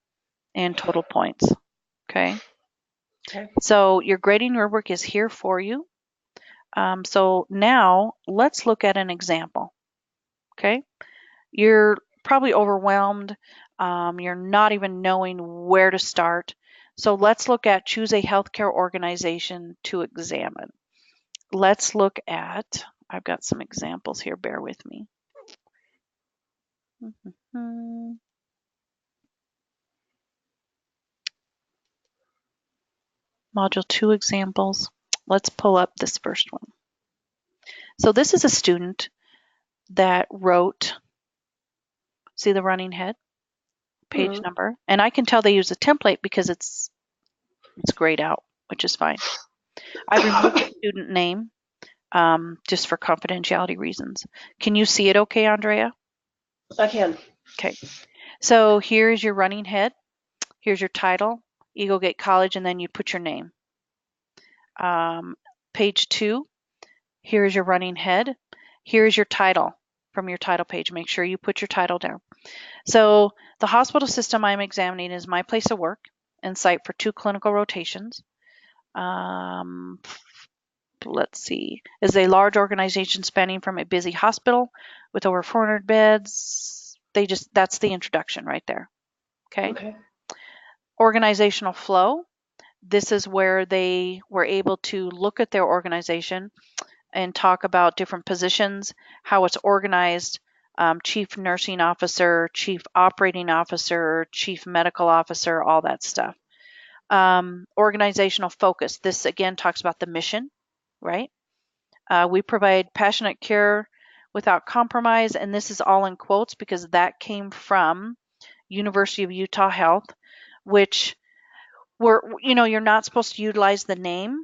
and total points. Okay. Okay. So your grading rubric is here for you. So now let's look at an example. Okay. You're probably overwhelmed. You're not even knowing where to start. So let's look at choose a healthcare organization to examine. Let's look at, I've got some examples here, bear with me. Module 2 examples. Let's pull up this first one. So this is a student that wrote, see the running head, page number, and I can tell they use a template because it's grayed out, which is fine. I removed the student name just for confidentiality reasons. Can you see it okay, Andrea? I can. Okay. So here's your running head. Here's your title, Eagle Gate College, and then you put your name. Page 2, here's your running head. Here's your title from your title page. Make sure you put your title down. So the hospital system I'm examining is my place of work and site for 2 clinical rotations. Let's see, is a large organization spanning from a busy hospital with over 400 beds. That's the introduction right there. Okay. Organizational flow. This is where they were able to look at their organization and talk about different positions, how it's organized, chief nursing officer, chief operating officer, chief medical officer, all that stuff. Organizational focus. This again talks about the mission, right? We provide passionate care without compromise, and this is all in quotes because that came from University of Utah Health, which you're not supposed to utilize the name,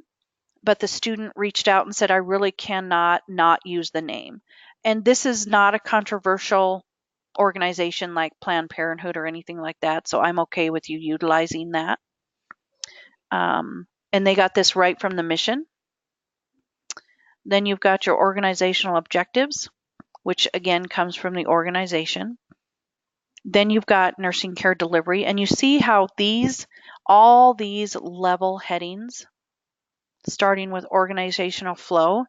but the student reached out and said, I really cannot not use the name. And this is not a controversial organization like Planned Parenthood or anything like that, so I'm okay with you utilizing that. And they got this right from the mission. Then you've got your organizational objectives, which again comes from the organization. Then you've got nursing care delivery, and you see how all these level headings, starting with organizational flow.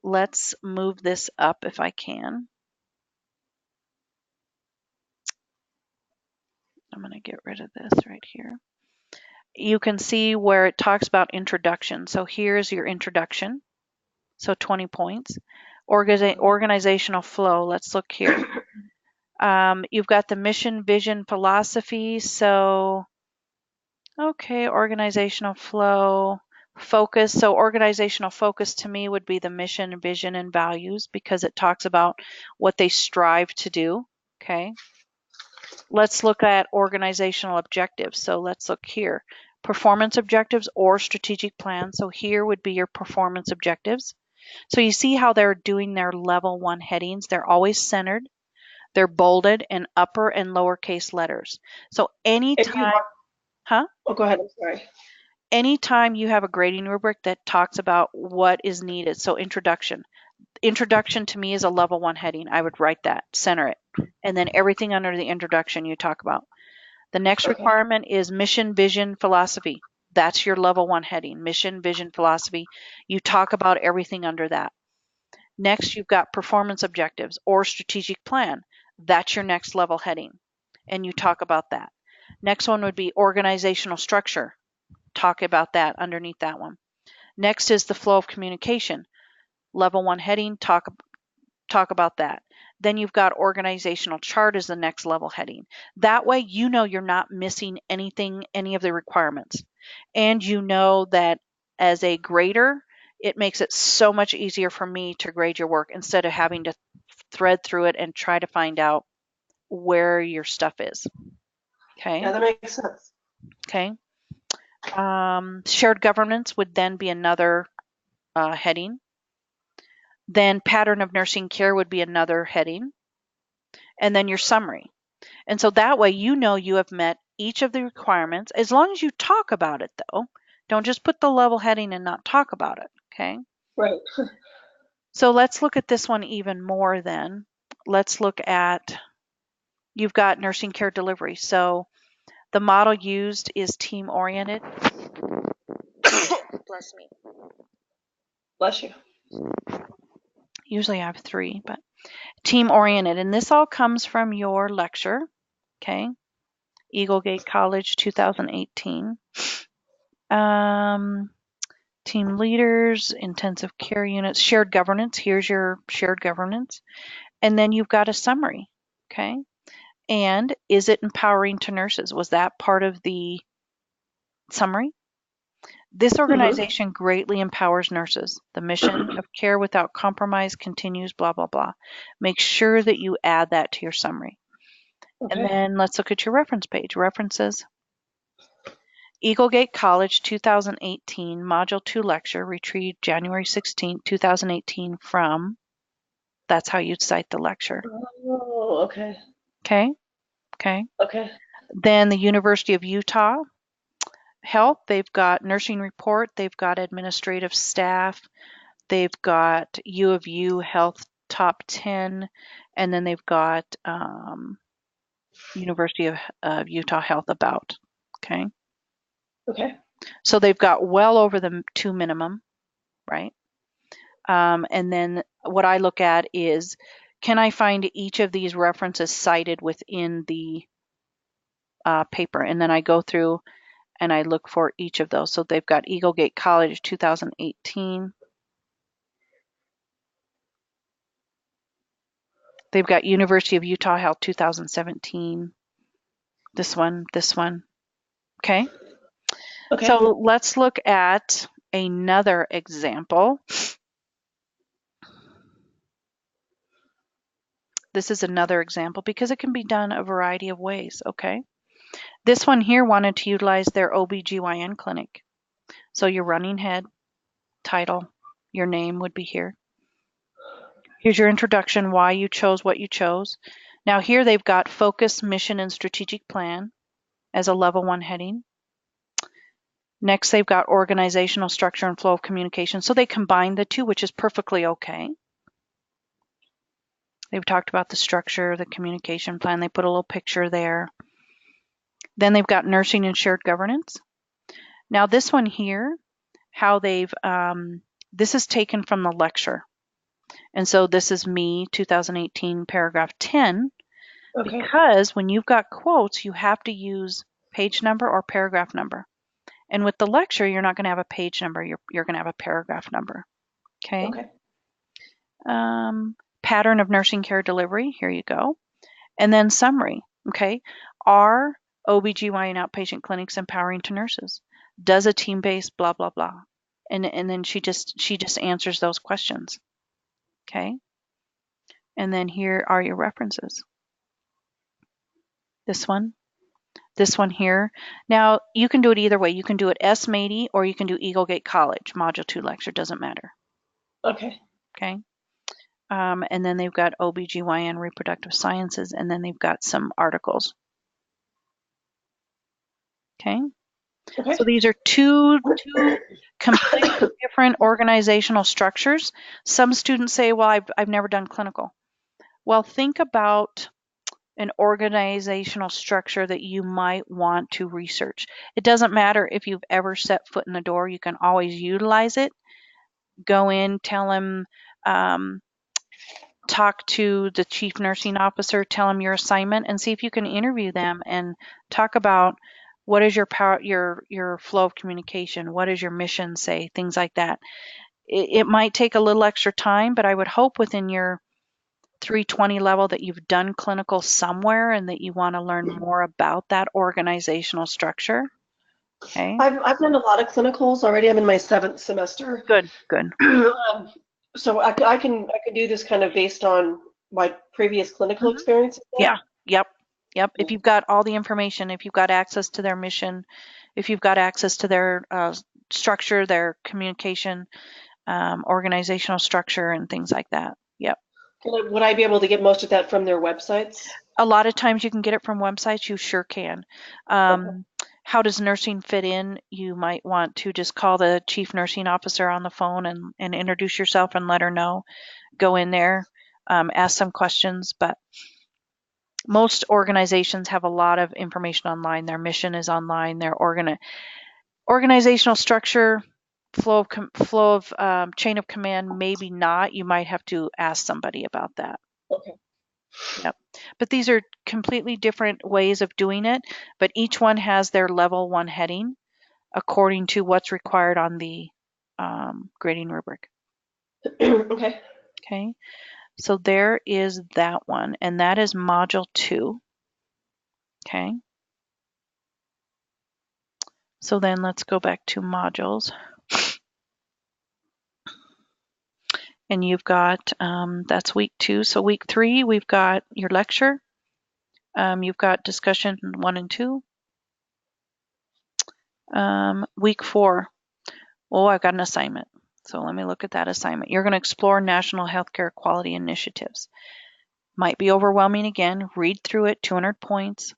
Let's move this up if I can. I'm going to get rid of this right here. You can see where it talks about introduction. So here's your introduction. So 20 points. Organizational flow. Let's look here. You've got the mission, vision, philosophy. So, okay, organizational flow, focus. So organizational focus to me would be the mission, vision, and values because it talks about what they strive to do. Okay. Let's look at organizational objectives. So let's look here. Performance objectives or strategic plan. So here would be your performance objectives. So you see how they're doing their level 1 headings. They're always centered. They're bolded in upper and lowercase letters. So anytime, Oh, go ahead. I'm sorry. Anytime you have a grading rubric that talks about what is needed. So introduction. Introduction to me is a level 1 heading. I would write that, center it. And then everything under the introduction you talk about. The next requirement is mission, vision, philosophy. That's your level 1 heading. Mission, vision, philosophy. You talk about everything under that. Next, you've got performance objectives or strategic plan. That's your next level heading. And you talk about that. Next one would be organizational structure. Talk about that underneath that one. Next is the flow of communication. Level 1 heading, talk talk about that. Then you've got organizational chart as the next level heading. That way you know you're not missing anything, any of the requirements. And you know that as a grader, it makes it so much easier for me to grade your work instead of having to thread through it and try to find out where your stuff is. Okay. Yeah, that makes sense. Okay. Shared governance would then be another heading. Then pattern of nursing care would be another heading. And then your summary. And so that way you know you have met each of the requirements, as long as you talk about it though. Don't just put the level heading and not talk about it. Okay. Right. So let's look at this one even more then. Let's look at, you've got nursing care delivery. So the model used is team oriented. Bless me. Bless you. Usually I have 3, but team oriented. And this all comes from your lecture. Okay. Eagle Gate College 2018. Team leaders, intensive care units, shared governance. Here's your shared governance. And then you've got a summary. Okay. And is it empowering to nurses? Was that part of the summary? This organization greatly empowers nurses. The mission of care without compromise continues, blah, blah, blah. Make sure that you add that to your summary. Okay. And then let's look at your reference page. References. Eagle Gate College 2018 Module 2 lecture retrieved January 16, 2018 from, that's how you'd cite the lecture. Oh, okay. Okay. Okay. Okay. Then the University of Utah Health, they've got nursing report, they've got administrative staff, they've got U of U Health top 10, and then they've got University of Utah Health about. Okay. Okay. So they've got well over the 2 minimum, right? And then what I look at is, can I find each of these references cited within the paper? And then I go through and I look for each of those. So they've got Eagle Gate College 2018. They've got University of Utah Health 2017. This one. Okay. Okay. So let's look at another example. This is another example because it can be done a variety of ways. Okay. This one here wanted to utilize their OBGYN clinic. So your running head, title, your name would be here. Here's your introduction, why you chose what you chose. Now here they've got focus, mission, and strategic plan as a level 1 heading. Next, they've got organizational structure and flow of communication. So they combine the two, which is perfectly okay. They've talked about the structure, the communication plan. They put a little picture there. Then they've got nursing and shared governance. Now this one here, how they've, this is taken from the lecture. And so this is me, 2018, paragraph 10, Okay. because when you've got quotes, you have to use page number or paragraph number. And with the lecture, you're not going to have a page number. You're going to have a paragraph number. Okay. Okay. Pattern of nursing care delivery. Here you go. And then summary. Okay. Are OBGYN outpatient clinics empowering to nurses? Does a team-based blah, blah, blah. And then she just answers those questions. Okay. And then here are your references. This one here. Now you can do it either way. You can do it SMATI or you can do Eagle Gate College, Module 2 lecture, doesn't matter. Okay. Okay. And then they've got OBGYN reproductive sciences, and then they've got some articles. Okay. Okay. So these are two completely different organizational structures. Some students say, well, I've never done clinical. Well, think about an organizational structure that you might want to research. It doesn't matter if you've ever set foot in the door. You can always utilize it. Go in, tell them, talk to the chief nursing officer, tell them your assignment, and see if you can interview them and talk about what is your power, your flow of communication, what does your mission say, things like that. It might take a little extra time, but I would hope within your 320 level that you've done clinical somewhere and that you want to learn more about that organizational structure. Okay. I've done a lot of clinicals already. I'm in my 7th semester. Good, good. So I can do this kind of based on my previous clinical experience. Yeah. Yep. If you've got all the information, if you've got access to their mission, if you've got access to their structure, their communication, organizational structure, and things like that. Yep. Would I be able to get most of that from their websites? A lot of times you can get it from websites. You sure can. Okay. How does nursing fit in? You might want to just call the chief nursing officer on the phone and introduce yourself and let her know. Go in there, ask some questions, but most organizations have a lot of information online. Their mission is online. Their organizational structure, flow of chain of command, maybe not. You might have to ask somebody about that. Okay. Yep. But these are completely different ways of doing it, but each one has their level 1 heading according to what's required on the grading rubric. Okay. Okay. So there is that one, and that is module 2. Okay. So then let's go back to modules. And you've got, that's week 2. So week 3, we've got your lecture. You've got discussion 1 and 2. Week 4, I've got an assignment. So let me look at that assignment. You're going to explore national healthcare quality initiatives. Might be overwhelming again. Read through it, 200 points.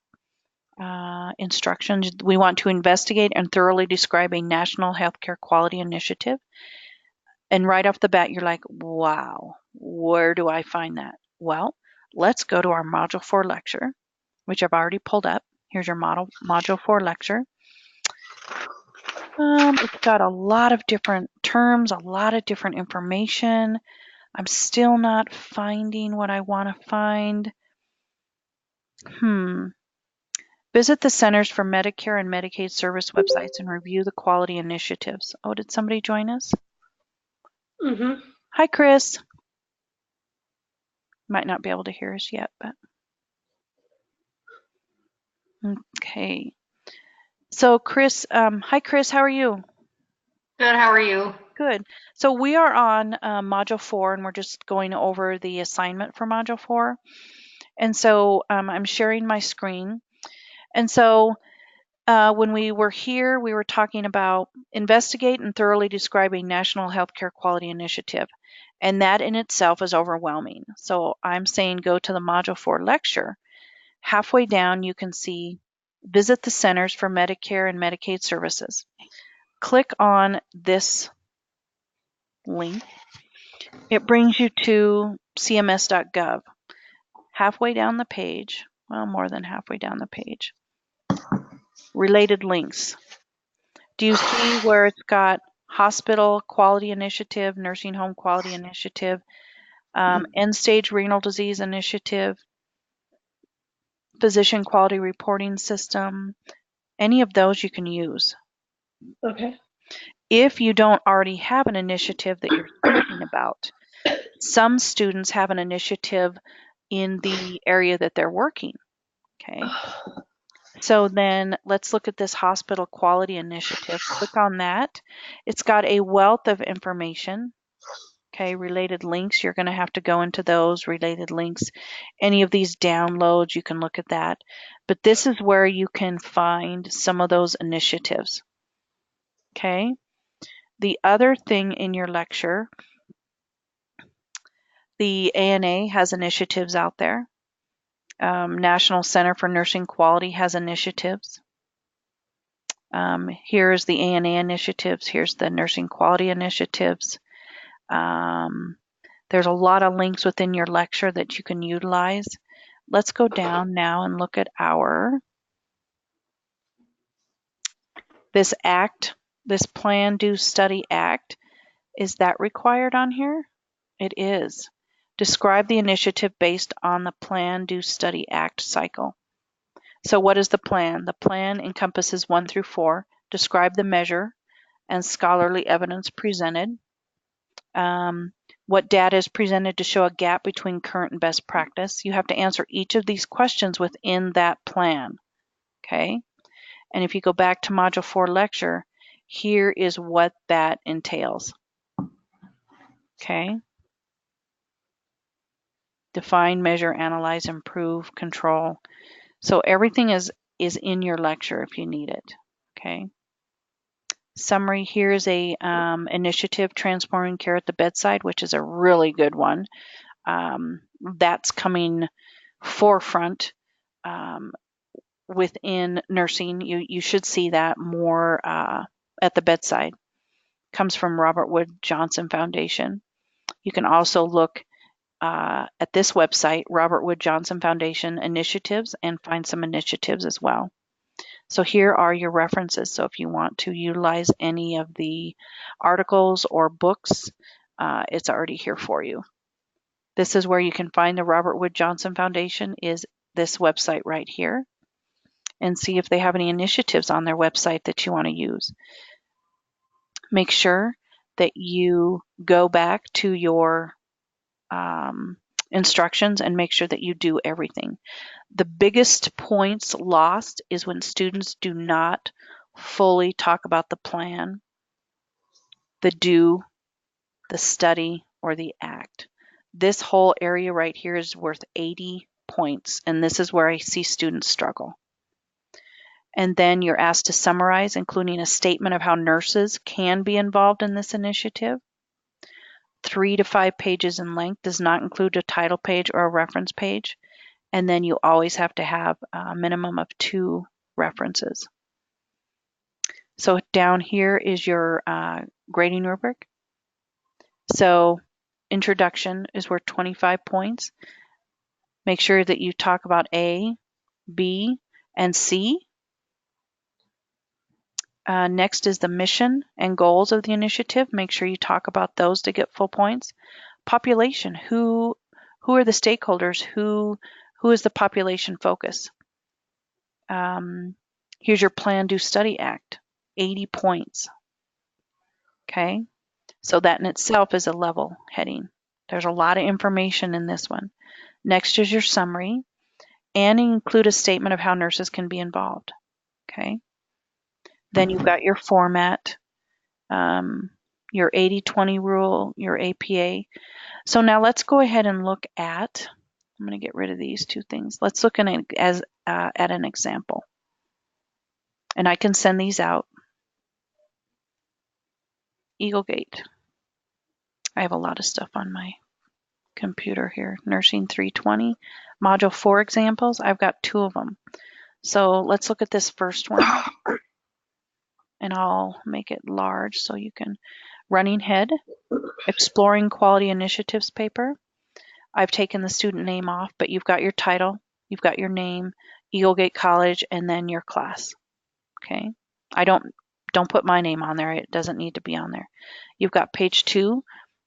Instructions. We want to investigate and thoroughly describe a national healthcare quality initiative. And right off the bat, you're like, wow, where do I find that? Well, let's go to our Module 4 lecture, which I've already pulled up. Here's your Module 4 lecture. It's got a lot of different terms, a lot of different information. I'm still not finding what I want to find. Visit the Centers for Medicare and Medicaid Service websites and review the quality initiatives. Oh, did somebody join us? Mm-hmm. Hi, Chris. Might not be able to hear us yet, but okay. So Chris, hi Chris, how are you? Good, how are you? Good. So we are on Module 4, and we're just going over the assignment for Module 4. And so I'm sharing my screen. And so when we were here, we were talking about investigate and thoroughly describe a national healthcare quality initiative. And that in itself is overwhelming. So I'm saying go to the Module 4 lecture. Halfway down, you can see visit the Centers for Medicare and Medicaid Services. Click on this link. It brings you to cms.gov. Halfway down the page, well, more than halfway down the page, related links. Do you see where it's got hospital quality initiative, nursing home quality initiative, end-stage renal disease initiative, physician quality reporting system? Any of those you can use. Okay. If you don't already have an initiative that you're thinking about, some students have an initiative in the area that they're working. Okay. So then let's look at this hospital quality initiative. Click on that. It's got a wealth of information. Okay, related links, you're going to have to go into those related links. Any of these downloads, you can look at that. But this is where you can find some of those initiatives. Okay. The other thing in your lecture, the ANA has initiatives out there. National Center for Nursing Quality has initiatives. Here's the ANA initiatives. Here's the nursing quality initiatives. There's a lot of links within your lecture that you can utilize. Let's go down now and look at this act, this Plan, Do, Study Act. Is that required on here? It is. Describe the initiative based on the Plan, Do, Study Act cycle. So what is the plan? The plan encompasses 1 through 4. Describe the measure and scholarly evidence presented. What data is presented to show a gap between current and best practice? You have to answer each of these questions within that plan, okay? And if you go back to Module 4 lecture, here is what that entails, okay? Define, measure, analyze, improve, control. So everything is in your lecture if you need it, okay? Summary, here's a initiative, Transforming Care at the Bedside, which is a really good one. That's coming forefront within nursing. You should see that more at the bedside. Comes from Robert Wood Johnson Foundation. You can also look at this website, Robert Wood Johnson Foundation initiatives, and find some initiatives as well. So here are your references. So if you want to utilize any of the articles or books, it's already here for you. This is where you can find the Robert Wood Johnson Foundation, is this website right here, and see if they have any initiatives on their website that you want to use. Make sure that you go back to your instructions and make sure that you do everything. The biggest points lost is when students do not fully talk about the plan, the do, the study, or the act. This whole area right here is worth 80 points, and this is where I see students struggle. And then you're asked to summarize, including a statement of how nurses can be involved in this initiative. 3 to 5 pages in length, does not include a title page or a reference page. And then you always have to have a minimum of 2 references. So down here is your grading rubric. So introduction is worth 25 points. Make sure that you talk about A, B, and C. Next is the mission and goals of the initiative. Make sure you talk about those to get full points. Population, who are the stakeholders? Who is the population focus? Here's your Plan, Do, Study Act, 80 points. Okay, so that in itself is a level heading. There's a lot of information in this one. Next is your summary, and include a statement of how nurses can be involved. Okay, then you've got your format, your 80-20 rule, your APA. So now let's go ahead and look at, I'm going to get rid of these 2 things. Let's look at an example. And I can send these out. Eaglegate. I have a lot of stuff on my computer here. Nursing 320. Module 4 examples. I've got 2 of them. So let's look at this first one. And I'll make it large so you can. Running Head, Exploring Quality Initiatives paper. I've taken the student name off, but you've got your title, you've got your name, Eaglegate College, and then your class. Okay, I don't put my name on there. It doesn't need to be on there. You've got page 2.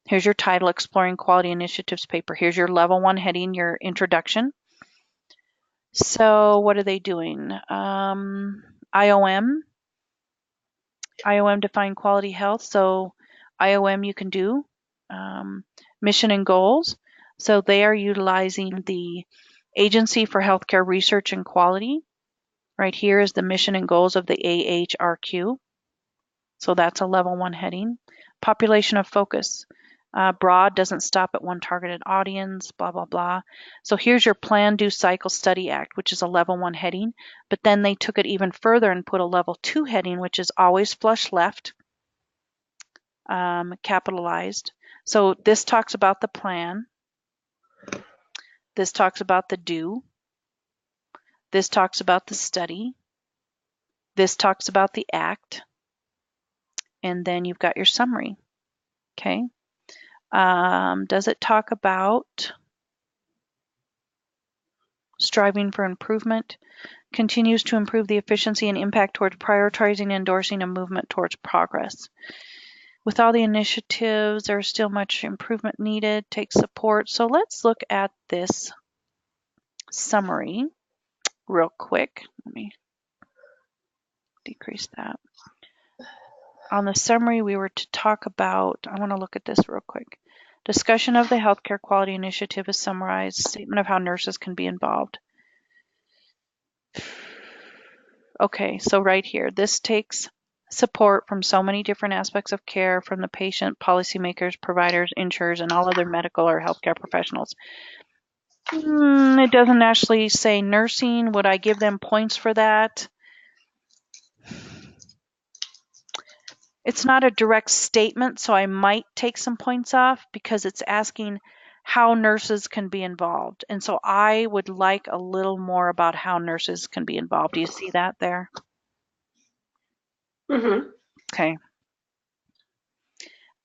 Here's your title, Exploring Quality Initiatives paper. Here's your level 1 heading, your introduction. So what are they doing? IOM define quality health. So IOM you can do. Mission and goals. So they are utilizing the Agency for Healthcare Research and Quality. Right here is the mission and goals of the AHRQ. So that's a level 1 heading. Population of focus. Broad, doesn't stop at one targeted audience, blah, blah, blah. So here's your Plan, Do, Cycle, Study Act, which is a level 1 heading. But then they took it even further and put a level 2 heading, which is always flush left, capitalized. So this talks about the plan. This talks about the do. This talks about the study. This talks about the act. And then you've got your summary. Okay. Does it talk about striving for improvement? Continues to improve the efficiency and impact towards prioritizing, endorsing a movement towards progress. With all the initiatives, there's still much improvement needed. Take support. So let's look at this summary real quick. Let me decrease that. On the summary, we were to talk about, I want to look at this real quick. Discussion of the healthcare quality initiative is summarized. Statement of how nurses can be involved. Okay, so right here, this takes support from so many different aspects of care, from the patient, policymakers, providers, insurers, and all other medical or healthcare professionals. It doesn't actually say nursing. Would I give them points for that? It's not a direct statement, so I might take some points off because it's asking how nurses can be involved. And so I would like a little more about how nurses can be involved. Do you see that there? Mm-hmm. Okay.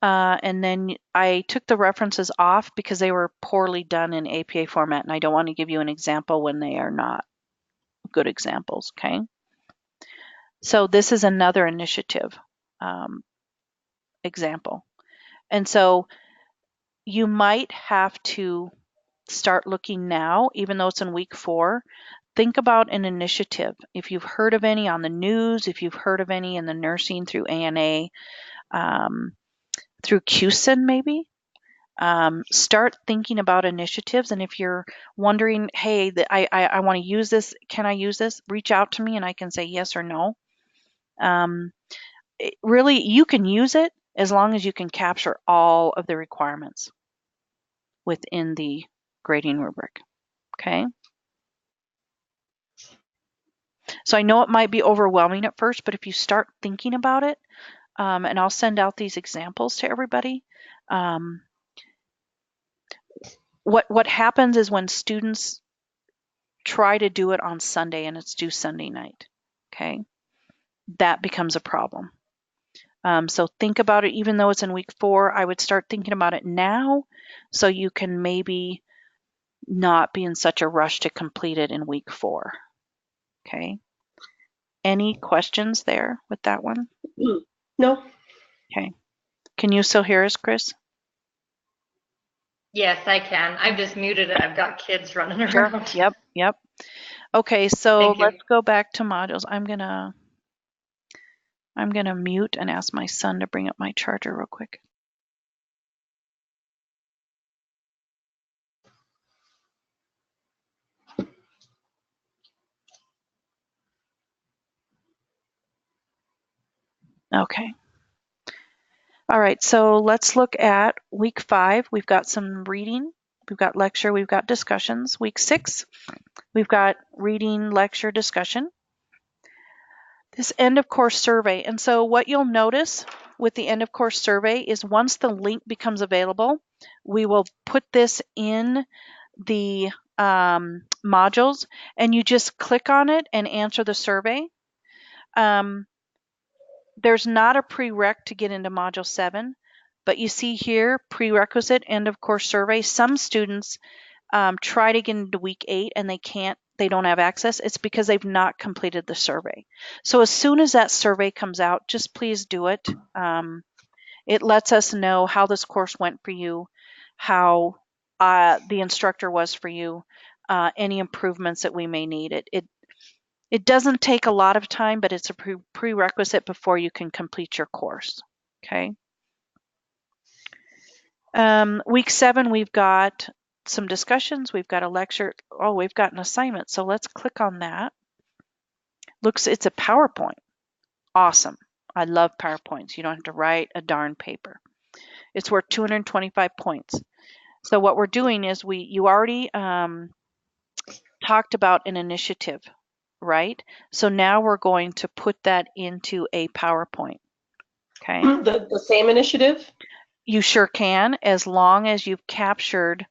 And then I took the references off because they were poorly done in APA format, and I don't want to give you an example when they are not good examples, okay? So this is another initiative example. And so you might have to start looking now, even though it's in week 4. Think about an initiative. If you've heard of any on the news, if you've heard of any in the nursing through ANA, through QSIN maybe, start thinking about initiatives. And if you're wondering, hey, I want to use this, can I use this? Reach out to me and I can say yes or no. Really, you can use it as long as you can capture all of the requirements within the grading rubric, okay? So I know it might be overwhelming at first, but if you start thinking about it, and I'll send out these examples to everybody, what happens is when students try to do it on Sunday and it's due Sunday night, okay, that becomes a problem. So think about it, even though it's in week 4, I would start thinking about it now so you can maybe not be in such a rush to complete it in week 4, okay? Any questions there with that one? No. Okay. Can you still hear us, Chris? Yes, I can. I've just muted it. I've got kids running around. Yep. Okay, so Thank you. let's go back to modules. I'm gonna mute and ask my son to bring up my charger real quick. Okay. All right, so let's look at week 5. We've got some reading, we've got lecture, we've got discussions. Week 6, we've got reading, lecture, discussion. This end of course survey. And so what you'll notice with the end of course survey is once the link becomes available, we will put this in the modules and you just click on it and answer the survey. There's not a prereq to get into module 7, but you see here, prerequisite end of course survey. Some students try to get into week 8 and they don't have access. It's because they've not completed the survey. So as soon as that survey comes out, just please do it. It lets us know how this course went for you, how the instructor was for you, any improvements that we may need. It doesn't take a lot of time, but it's a prerequisite before you can complete your course, okay? Week 7, we've got some discussions, we've got a lecture, we've got an assignment, so let's click on that. It's a PowerPoint. Awesome. I love PowerPoints. You don't have to write a darn paper. It's worth 225 points. So what we're doing is you already talked about an initiative, right? So now we're going to put that into a PowerPoint, okay? The same initiative? You sure can, as long as you've captured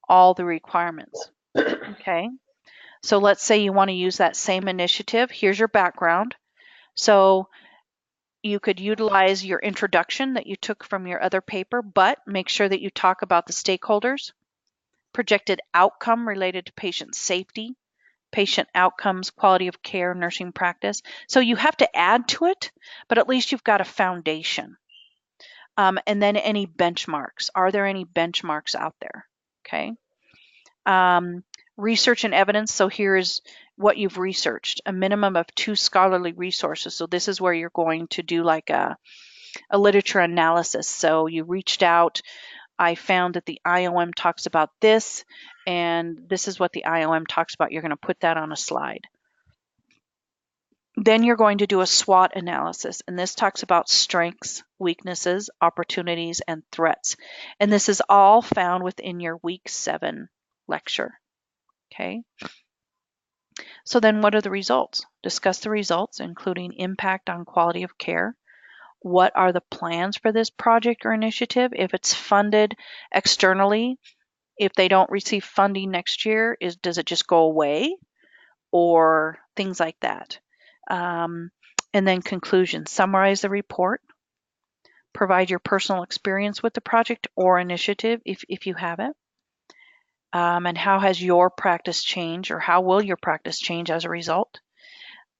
all the requirements, okay? So let's say you want to use that same initiative. Here's your background. So you could utilize your introduction that you took from your other paper, but make sure that you talk about the stakeholders, projected outcome related to patient safety, patient outcomes, quality of care, nursing practice. So you have to add to it, but at least you've got a foundation. And then any benchmarks. Are there any benchmarks out there? Okay. Research and evidence. So here is what you've researched, a minimum of 2 scholarly resources. So this is where you're going to do like a literature analysis. So you reached out I found that the IOM talks about this, and this is what the IOM talks about. You're going to put that on a slide. Then you're going to do a SWOT analysis, and this talks about strengths, weaknesses, opportunities, and threats. And this is all found within your week 7 lecture. Okay. So then what are the results? Discuss the results, including impact on quality of care. What are the plans for this project or initiative? If it's funded externally, if they don't receive funding next year, does it just go away? Or things like that. And then conclusion, summarize the report, provide your personal experience with the project or initiative if you have it, and how has your practice changed, or how will your practice change as a result.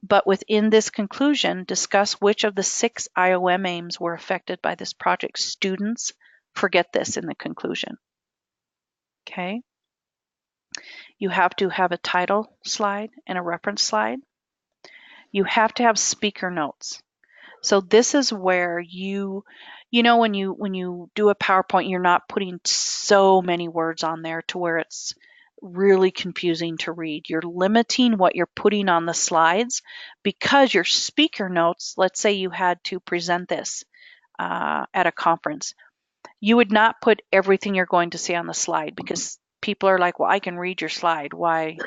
But within this conclusion, discuss which of the 6 IOM aims were affected by this project. Students forget this in the conclusion. Okay. You have to have a title slide and a reference slide. You have to have speaker notes. So this is where you know, when you do a PowerPoint, you're not putting so many words on there to where it's really confusing to read. You're limiting what you're putting on the slides, because your speaker notes, let's say you had to present this at a conference, you would not put everything you're going to say on the slide, because people are like, well, I can read your slide. Why,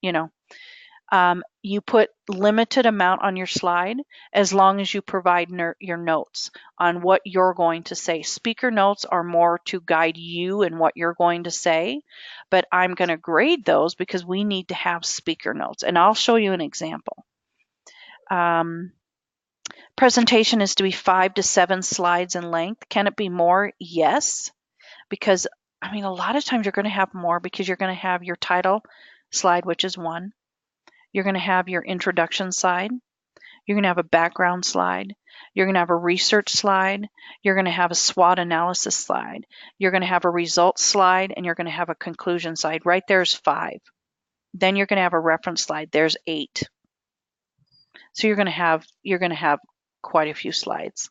you know? You put limited amount on your slide as long as you provide your notes on what you're going to say. Speaker notes are more to guide you in what you're going to say, but I'm going to grade those because we need to have speaker notes. And I'll show you an example. Presentation is to be 5 to 7 slides in length. Can it be more? Yes, because I mean, a lot of times you're going to have more, because you're going to have your title slide, which is 1. You're going to have your introduction slide. You're going to have a background slide. You're going to have a research slide. You're going to have a SWOT analysis slide. You're going to have a results slide, and you're going to have a conclusion slide. Right there's 5. Then you're going to have a reference slide. There's 8. So you're going to have quite a few slides.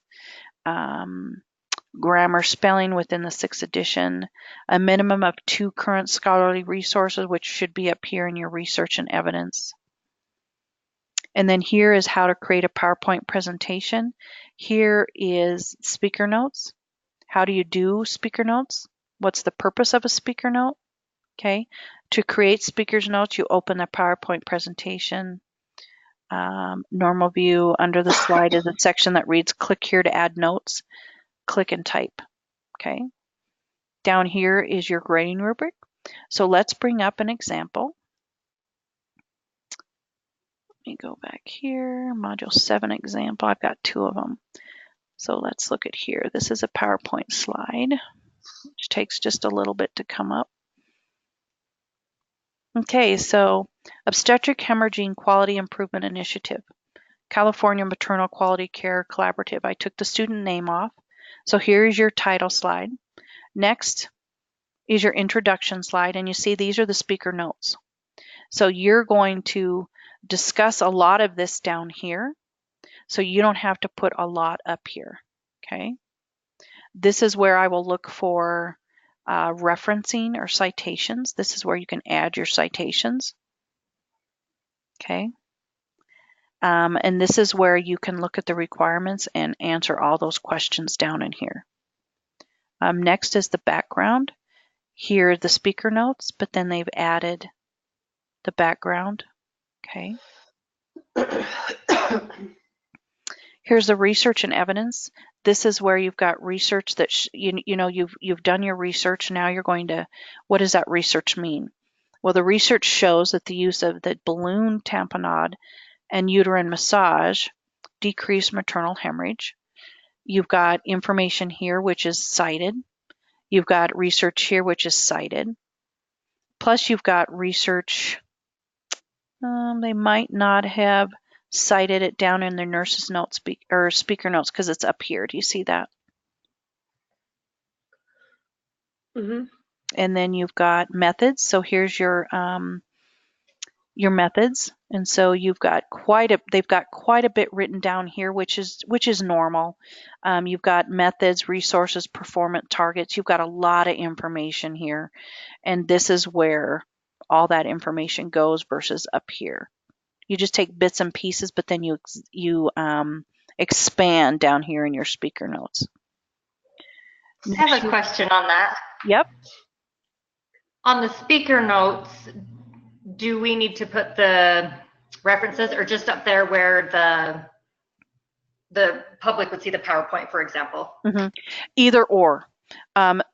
Grammar, spelling within the 6th edition, a minimum of 2 current scholarly resources, which should be up here in your research and evidence. And then here is how to create a PowerPoint presentation. Here is speaker notes. How do you do speaker notes? What's the purpose of a speaker note? Okay. To create speaker's notes, you open the PowerPoint presentation. Normal view. Under the slide is a section that reads, click here to add notes. Click and type. Okay. Down here is your grading rubric. So let's bring up an example. Let me go back here, module 7 example. I've got 2 of them. So let's look at here. This is a PowerPoint slide, which takes just a little bit to come up. Okay, so Obstetric Hemorrhaging Quality Improvement Initiative, California Maternal Quality Care Collaborative. I took the student name off. So here's your title slide. Next is your introduction slide, and you see these are the speaker notes. So you're going to discuss a lot of this down here, so you don't have to put a lot up here. Okay. This is where I will look for referencing or citations. This is where you can add your citations. Okay. And this is where you can look at the requirements and answer all those questions down in here. Next is the background. Here are the speaker notes, but then they've added the background. Okay. Here's the research and evidence. This is where you've got research that you've done your research. Now you're going to, what does that research mean? Well, the research shows that the use of the balloon tamponade and uterine massage decrease maternal hemorrhage. You've got information here which is cited. You've got research here which is cited. Plus you've got research, they might not have cited it down in their nurse's notes or speaker notes because it's up here. Do you see that? Mm-hmm. And then you've got methods. So here's your methods, And so they've got quite a bit written down here, which is normal. You've got methods, resources, performance targets. You've got a lot of information here, and this is where all that information goes versus up here. You just take bits and pieces, but then you expand down here in your speaker notes. I have a question on that. Yep. On the speaker notes, do we need to put the references, or just up there where the public would see the PowerPoint, for example? Mm-hmm. Either or.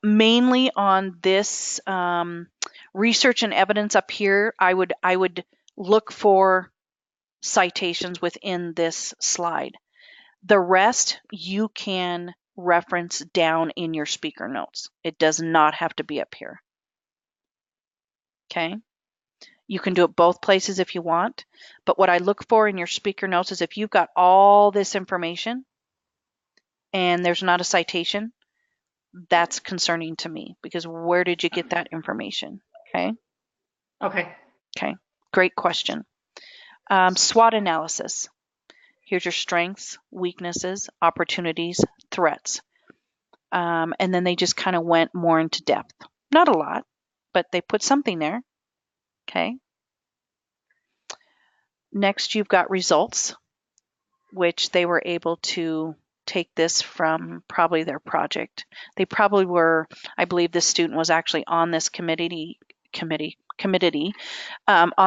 Mainly on this research and evidence up here, I would look for citations within this slide. The rest you can reference down in your speaker notes. It does not have to be up here. Okay? You can do it both places if you want, but what I look for in your speaker notes is if you've got all this information and there's not a citation, that's concerning to me, because where did you get that information? Okay. Okay. Great question. SWOT analysis. Here's your strengths, weaknesses, opportunities, threats. And then they just kind of went more into depth. Not a lot, but they put something there. Okay. Next, you've got results, which they were able to take this from probably their project. They probably were, I believe this student was actually on this committee on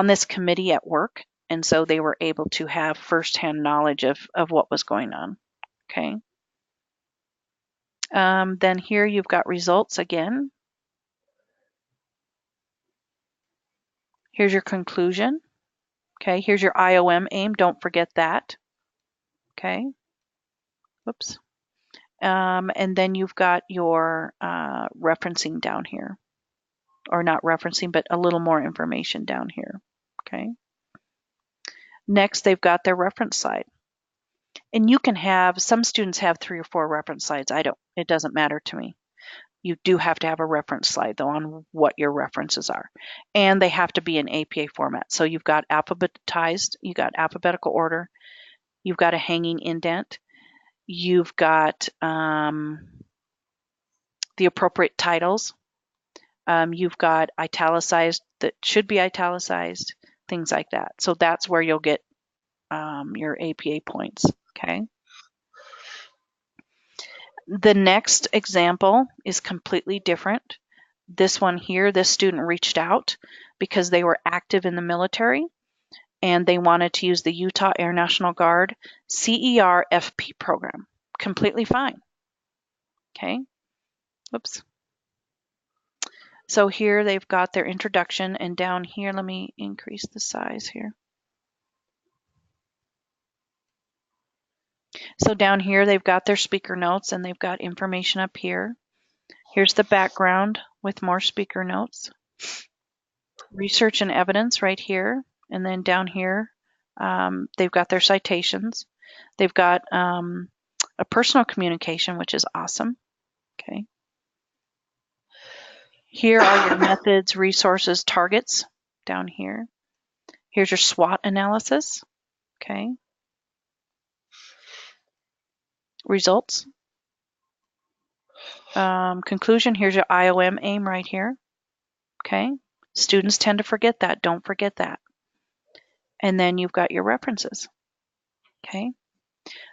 this committee at work, and so they were able to have firsthand knowledge of what was going on. Okay. Then here you've got results again. Here's your conclusion. Okay, here's your IOM aim. Don't forget that. Okay. Whoops. And then you've got your referencing down here. Or not referencing, but a little more information down here. Okay. Next, they've got their reference slide. And you can have, some students have 3 or 4 reference slides. It doesn't matter to me. You do have to have a reference slide though on what your references are. And they have to be in APA format. So you've got alphabetized, you've got alphabetical order, you've got a hanging indent, you've got the appropriate titles, you've got italicized that should be italicized, things like that. So that's where you'll get your APA points. Okay. The next example is completely different. This one here, this student reached out because they were active in the military and they wanted to use the Utah Air National Guard CER FP program. Completely fine. Okay. Whoops. So here they've got their introduction, and down here, let me increase the size here. So down here, they've got their speaker notes and they've got information up here. Here's the background with more speaker notes. Research and evidence right here. And then down here, they've got their citations. They've got a personal communication, which is awesome. Okay. Here are your methods, resources, targets down here. Here's your SWOT analysis. Okay. Results. Conclusion, here's your IOM aim right here. Okay. Students tend to forget that. Don't forget that. And then you've got your references. Okay.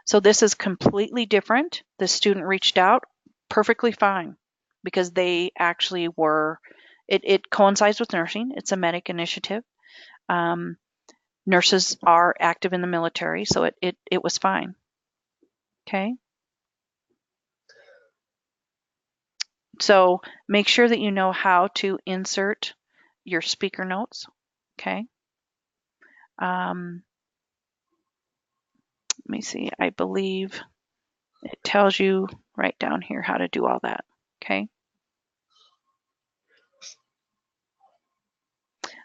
So this is completely different. The student reached out perfectly fine because they actually were, it coincides with nursing. It's a medic initiative. Nurses are active in the military, so it was fine. Okay. So make sure that you know how to insert your speaker notes. Okay. Let me see. I believe it tells you right down here how to do all that. Okay.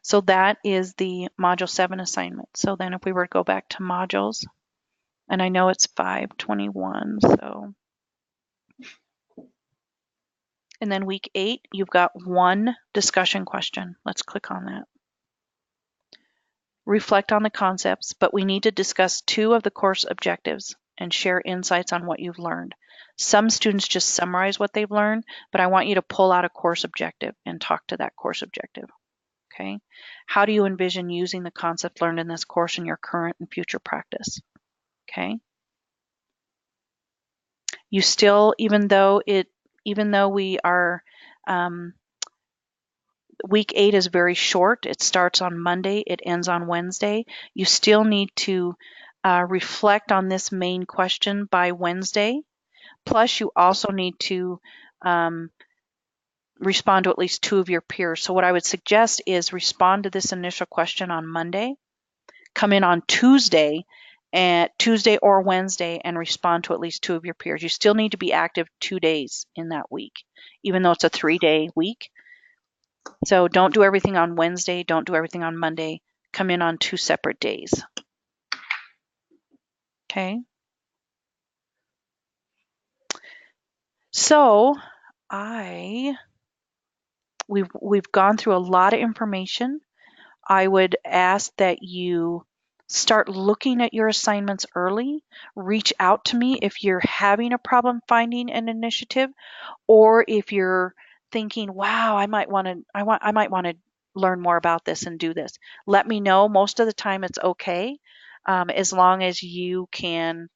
So that is the Module 7 assignment. So then if we were to go back to modules, and I know it's 521, so. And then week 8, you've got one discussion question. Let's click on that. reflect on the concepts, but we need to discuss 2 of the course objectives and share insights on what you've learned. Some students just summarize what they've learned, but I want you to pull out a course objective and talk to that course objective. Okay. How do you envision using the concept learned in this course in your current and future practice? Okay. You still, even though we are, week 8 is very short. It starts on Monday, it ends on Wednesday. You still need to reflect on this main question by Wednesday. Plus, you also need to respond to at least 2 of your peers. So what I would suggest is respond to this initial question on Monday, come in on Tuesday or Wednesday and respond to at least 2 of your peers. You still need to be active 2 days in that week, even though it's a 3-day week. So don't do everything on Wednesday, don't do everything on Monday. Come in on 2 separate days. Okay. So we've gone through a lot of information. I would ask that you start looking at your assignments early. Reach out to me if you're having a problem finding an initiative, or if you're thinking, wow, I might want to learn more about this and do this. Let me know. Most of the time it's okay, as long as you can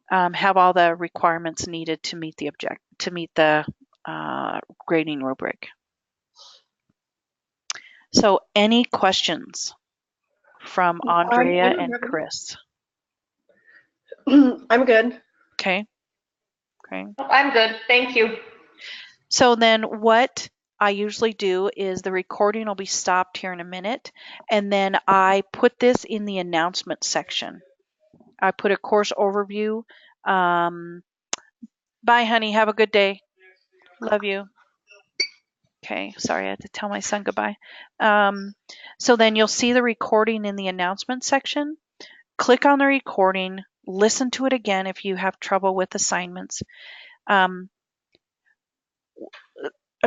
have all the requirements needed to meet the grading rubric. So any questions from Andrea and Chris? I'm good. Okay. I'm good. Thank you. So then what I usually do is the recording will be stopped here in a minute, and then I put this in the announcement section. I put a course overview. Bye, honey. Have a good day. Love you. Okay, sorry, I had to tell my son goodbye. So then you'll see the recording in the announcement section. Click on the recording, listen to it again if you have trouble with assignments. I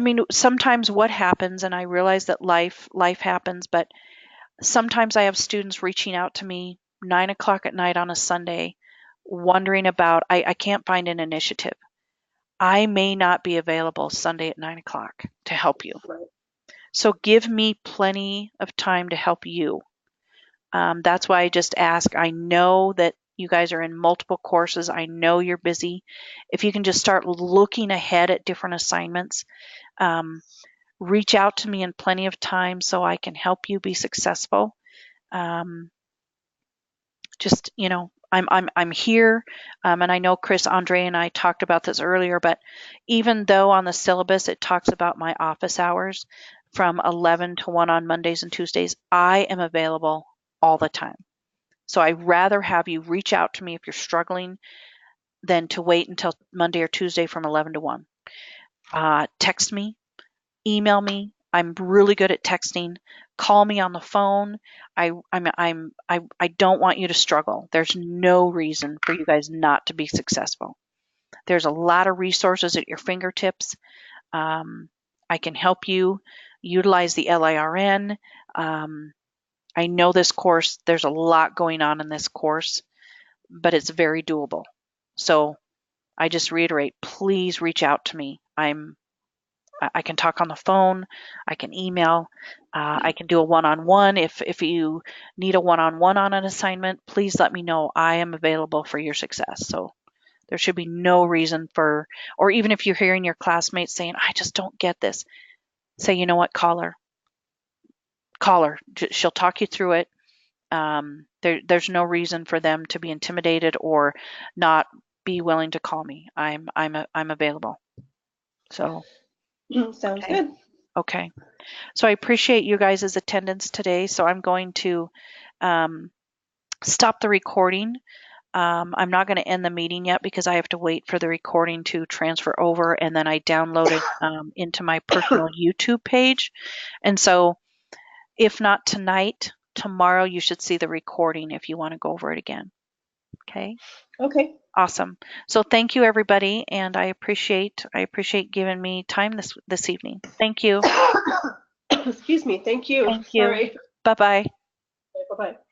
mean, sometimes what happens, and I realize that life happens, but sometimes I have students reaching out to me 9 o'clock at night on a Sunday, wondering about, I can't find an initiative. I may not be available Sunday at 9 o'clock to help you. Right. So give me plenty of time to help you. That's why I just ask. I know that you guys are in multiple courses. I know you're busy. If you can just start looking ahead at different assignments, reach out to me in plenty of time so I can help you be successful. Just, I'm here, and I know Chris, Andre, and I talked about this earlier, but even though on the syllabus it talks about my office hours from 11 to 1 on Mondays and Tuesdays, I am available all the time. So I'd rather have you reach out to me if you're struggling than to wait until Monday or Tuesday from 11 to 1. Text me, email me. I'm really good at texting. Call me on the phone. I don't want you to struggle. There's no reason for you guys not to be successful. There's a lot of resources at your fingertips. I can help you utilize the LIRN. I know this course, there's a lot going on in this course, but it's very doable. So I just reiterate, please reach out to me. I can talk on the phone, I can email, I can do a one-on-one. If you need a one-on-one on an assignment, please let me know. I am available for your success. So there should be no reason for, or even if you're hearing your classmates saying, I just don't get this, say, you know what, call her. She'll talk you through it. There's no reason for them to be intimidated or not be willing to call me. I'm available. So sounds good. Okay. So I appreciate you guys' attendance today. So I'm going to stop the recording. I'm not going to end the meeting yet because I have to wait for the recording to transfer over, and then I download it into my personal YouTube page. And so if not tonight, tomorrow you should see the recording if you want to go over it again. Okay? Okay. Awesome. So thank you, everybody, and I appreciate giving me time this evening. Thank you. Excuse me. Thank you. Thank you. Sorry. Bye-bye. Bye-bye.